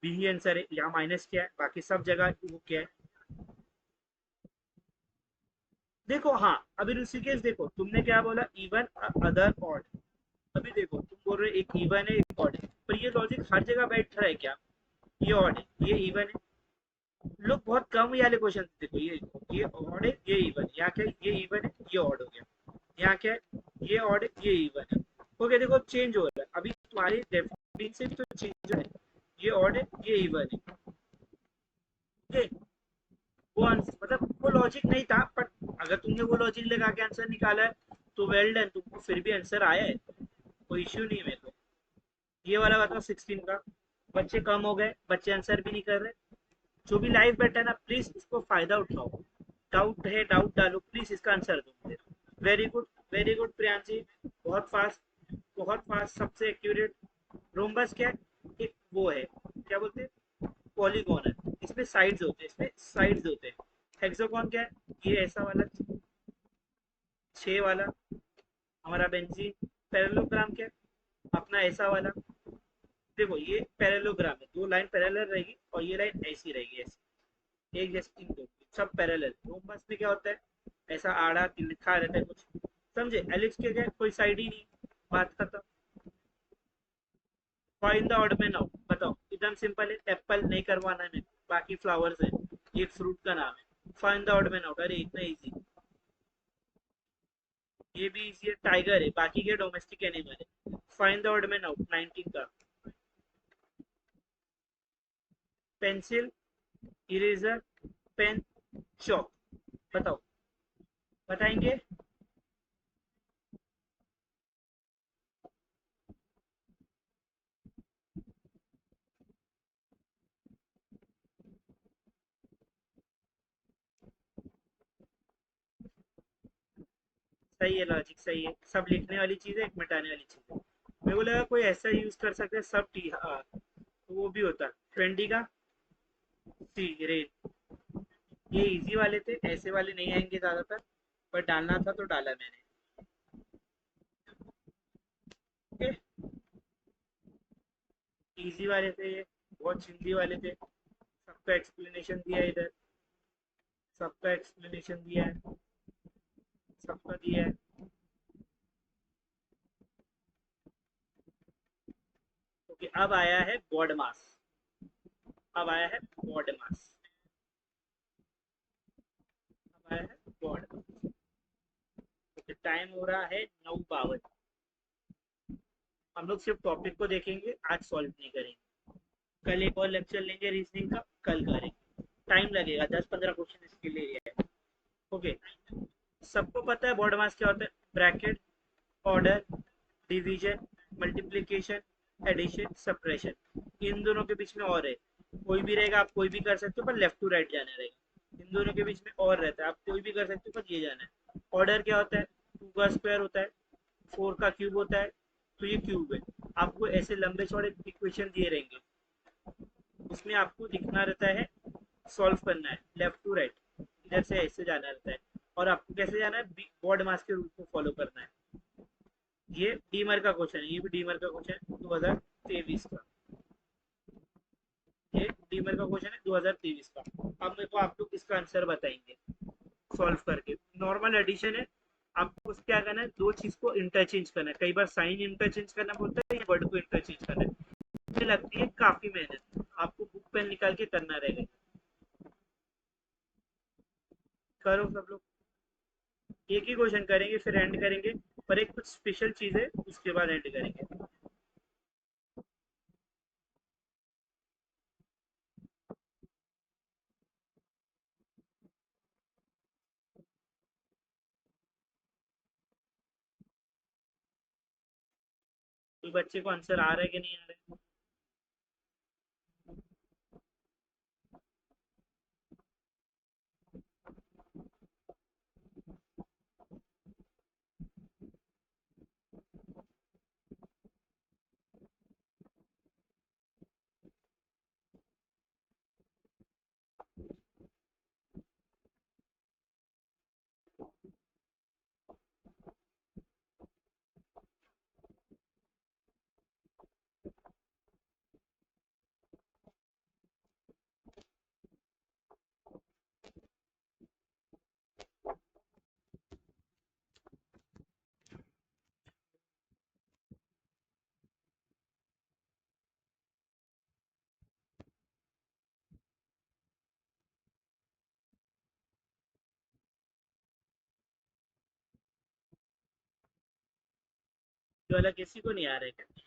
बी ही आंसर है। यहाँ माइनस क्या है, बाकी सब जगह वो क्या है। देखो हाँ, अभी ऋषिकेश देखो तुमने क्या बोला, इवन अदर ऑड, अभी देखो तुम बोल रहे एक इवन है एक ऑड है, पर ये लॉजिक हर जगह बैठ रहा है क्या, ये ऑड है ये इवन है, लोग बहुत कम ये वाले क्वेश्चन देखो, ये ऑड है ये इवन है, यहाँ क्या है, ये इवन है ये ऑड हो गया, यहाँ क्या है, ये ऑड है ये इवन है, हो गया, देखो चेंज हो रहा है, अभी तुम्हारी डेफिनेशन से तो चेंज है, ये ऑड है ये इवन है, ठीक है, वो मतलब वो लॉजिक नहीं था, बट अगर तुमने वो लॉजिक लगा के आंसर निकाला है तो वेल डन, तुमको फिर भी आंसर आया है, कोई इश्यू नहीं है मेरे को। ये वाला बताओ 16 का, बच्चे कम हो गए, बच्चे आंसर भी नहीं कर रहे, जो भी लाइव बैठा है ना प्लीज इसको फायदा उठाओ, डाउट है डाउट डालो, प्लीज इसका आंसर दो। वेरी गुड प्रियांशी, बहुत फास्ट, बहुत फास्ट, सबसे एक्यूरेट। रोम्बस क्या है, एक वो है, क्या बोलते हैं, पॉलीगॉन है, इसमें साइड्स होते हैं, इसमें साइड्स होते हैं। हेक्सागोन क्या है, ये ऐसा वाला 6 वाला हमारा बेंजीन। पैरेललोग्राम क्या है, अपना ऐसा वाला, देखो ये पैरेललोग्राम है, दो लाइन पैरेलल रहेगी और ये लाइन ऐसी रहेगी, ऐसी एक जैसे इनको सब पैरेलल। रोम्बस में क्या होता है, ऐसा आड़ा लिखा रहता है कुछ, समझे। एलिप्स के क्या, कोई साइड ही नहीं, बात खत्म। Find the odd man out, बताओ, एकदम सिंपल है, एप्पल नहीं करवाना है, बाकी फ्लावर्स है, एक फ्रूट का नाम है, find the odd man out, अरे इतना इजी। ये भी इजी है, टाइगर है, बाकी के डोमेस्टिक एनिमल है। Find the odd man out 19 का, पेंसिल, इरेजर, पेन, चॉक, बताओ, बताएंगे। सही है, लॉजिक सही है, सब लिखने वाली चीज है, एक मिटाने वाली चीज है। मेरे को लगा कोई ऐसा यूज कर सकते हैं, सब टी, हाँ तो वो भी होता 20 का, सी रेट। ये इजी वाले थे, ऐसे वाले नहीं आएंगे ज्यादातर, पर डालना था तो डाला मैंने। ओके, इजी वाले थे ये, बहुत चिंदी वाले थे, सबका एक्सप्लेनेशन दिया है इधर, सबका एक्सप्लेनेशन दिया है, सबका दिया है। ओके, अब आया है बॉड मास, अब आया है बॉड मास, अब आया है बॉड मास। ओके, टाइम हो रहा है 9:52, हम लोग सिर्फ टॉपिक को देखेंगे, आज सॉल्व नहीं करेंगे। कल एक और लेक्चर लेंगे रीजनिंग का, कल करेंगे, टाइम लगेगा, 10-15 क्वेश्चन इसके लिए है। ओके, सबको पता है बॉड मास क्या होता है, bracket, order, division, multiplication, addition, subtraction, इन दोनों के बीच में और है, कोई भी रहेगा, आप कोई भी कर सकते हो, पर लेफ्ट टू राइट जाना रहेगा, इन दोनों के बीच में और रहता है, आप कोई भी कर सकते हो, पर ये जाना है। ऑर्डर क्या होता है, 2 का स्क्वायर होता है, 4 का क्यूब होता है, तो ये क्यूब है। आपको ऐसे लंबे चौड़े इक्वेशन दिए रहेंगे, उसमें आपको दिखना रहता है, सॉल्व करना है लेफ्ट टू राइट, इधर से ऐसे जाना रहता है, और आपको कैसे जाना है, बॉड मास के रूल को फॉलो करना है। ये डीमर का क्वेश्चन है, ये भी डीमर का क्वेश्चन है 2023 का, ये डीमर का क्वेश्चन है 2023 का। अब मेरे को आप लोग इसका आंसर बताएंगे सॉल्व करके। नॉर्मल एडिशन है, आपको क्या करना है, दो चीज को इंटरचेंज करना है, कई बार साइन इंटरचेंज करना बोलता है, या वर्ड को इंटरचेंज करना है, मुझे लगती है काफी मेहनत, आपको बुक पेन निकाल के करना रहेगा। करो सब लोग, एक ही क्वेश्चन करेंगे फिर एंड करेंगे, पर एक कुछ स्पेशल चीज है उसके बाद एंड करेंगे। तो बच्चे को आंसर आ रहा है कि नहीं आ रहा है। जो वाला किसी को नहीं आ रहा है।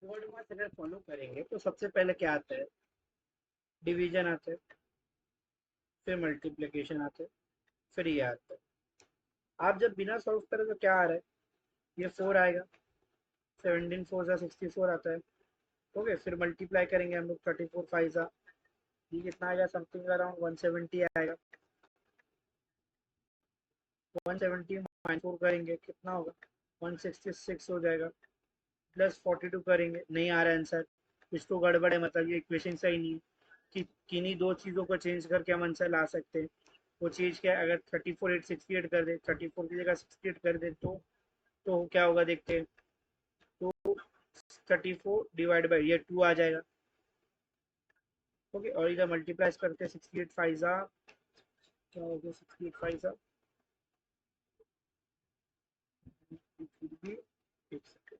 वर्ड मास अगर फॉलो करेंगे तो सबसे पहले क्या आता है, डिवीजन आता है, फिर मल्टीप्लिकेशन आता है, फिर ये आता है। आप जब बिना सॉल्व करें तो क्या आ रहा है, ये 4 आएगा, 17 4 जा 64 आता है। ओके, फिर मल्टीप्लाई करेंगे हम लोग, 34 5 जा, ये कितना आएगा, समथिंग अराउंड 170 आएगा। 170 माइनस 4 करेंगे कितना होगा, 166 हो जाएगा। प्लस 42 करेंगे, नहीं आ रहा है आंसर, कुछ तो गड़बड़ है, मतलब ये इक्वेशन सही नहीं है। कि किन्हीं दो चीज़ों को चेंज करके हम आंसर ला सकते हैं। वो चीज़ क्या है, अगर 34 8 68 कर दे, 34 की जगह 68 कर दे तो क्या होगा देखते हैं। तो 34 डिवाइड बाई ये 2 आ जाएगा। ओके, और इधर मल्टीप्लाई करते हैं, 68 5 जा क्या हो गया, 68 5 जा फिर भी एक सेकेंड,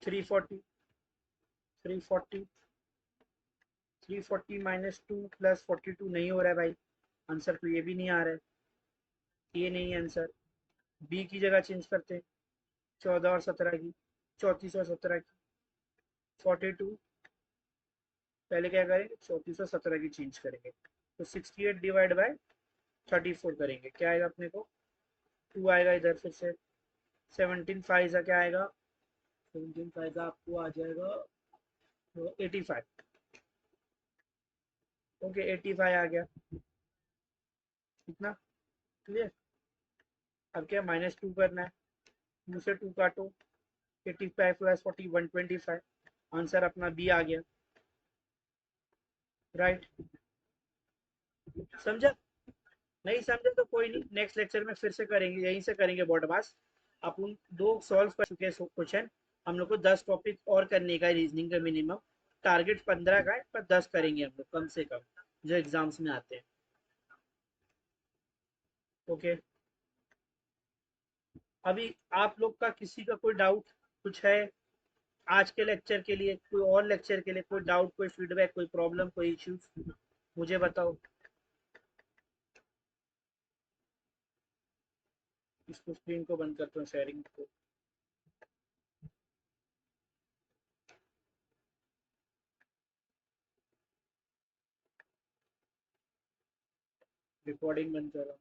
340 340 340 माइनस 2 प्लस 42 नहीं हो रहा है भाई, आंसर तो ये भी नहीं आ रहा है, ये नहीं है आंसर। बी की जगह चेंज करते हैं, 14 और 17 की, 34 और 17 की, 42, पहले क्या करेंगे, 34 और 17 की चेंज करेंगे, तो 68 डिवाइड बाय 34 करेंगे, क्या आएगा अपने को, 2 आएगा इधर फिर से। 17 5 क्या आएगा, 17 5 आपको आ जाएगा 85। ओके, 85 आ गया, कितना, क्लियर। अब क्या, माइनस 2 करना है, 2 से 2 काटो, 85 प्लस 40 125, आंसर अपना बी आ गया, राइट। समझा, नहीं समझे तो कोई नहीं, नेक्स्ट लेक्चर में फिर से करेंगे, यहीं से करेंगे बॉड मास। अपन 2 सॉल्व कर चुके हैं क्वेश्चन, हम लोग को 10 टॉपिक और करने का है रीजनिंग का मिनिमम, टारगेट 15 का है, पर 10 करेंगे हम लोग कम से कम, जो एग्जाम्स में आते हैं। ओके, अभी आप लोग का किसी का कोई डाउट कुछ है आज के लेक्चर के लिए, कोई और लेक्चर के लिए कोई डाउट, कोई फीडबैक, कोई प्रॉब्लम, कोई इश्यूज, मुझे बताओ। इसको स्क्रीन को बंद करता हूँ, शेयरिंग को, रिकॉर्डिंग बंद कर रहा हूँ।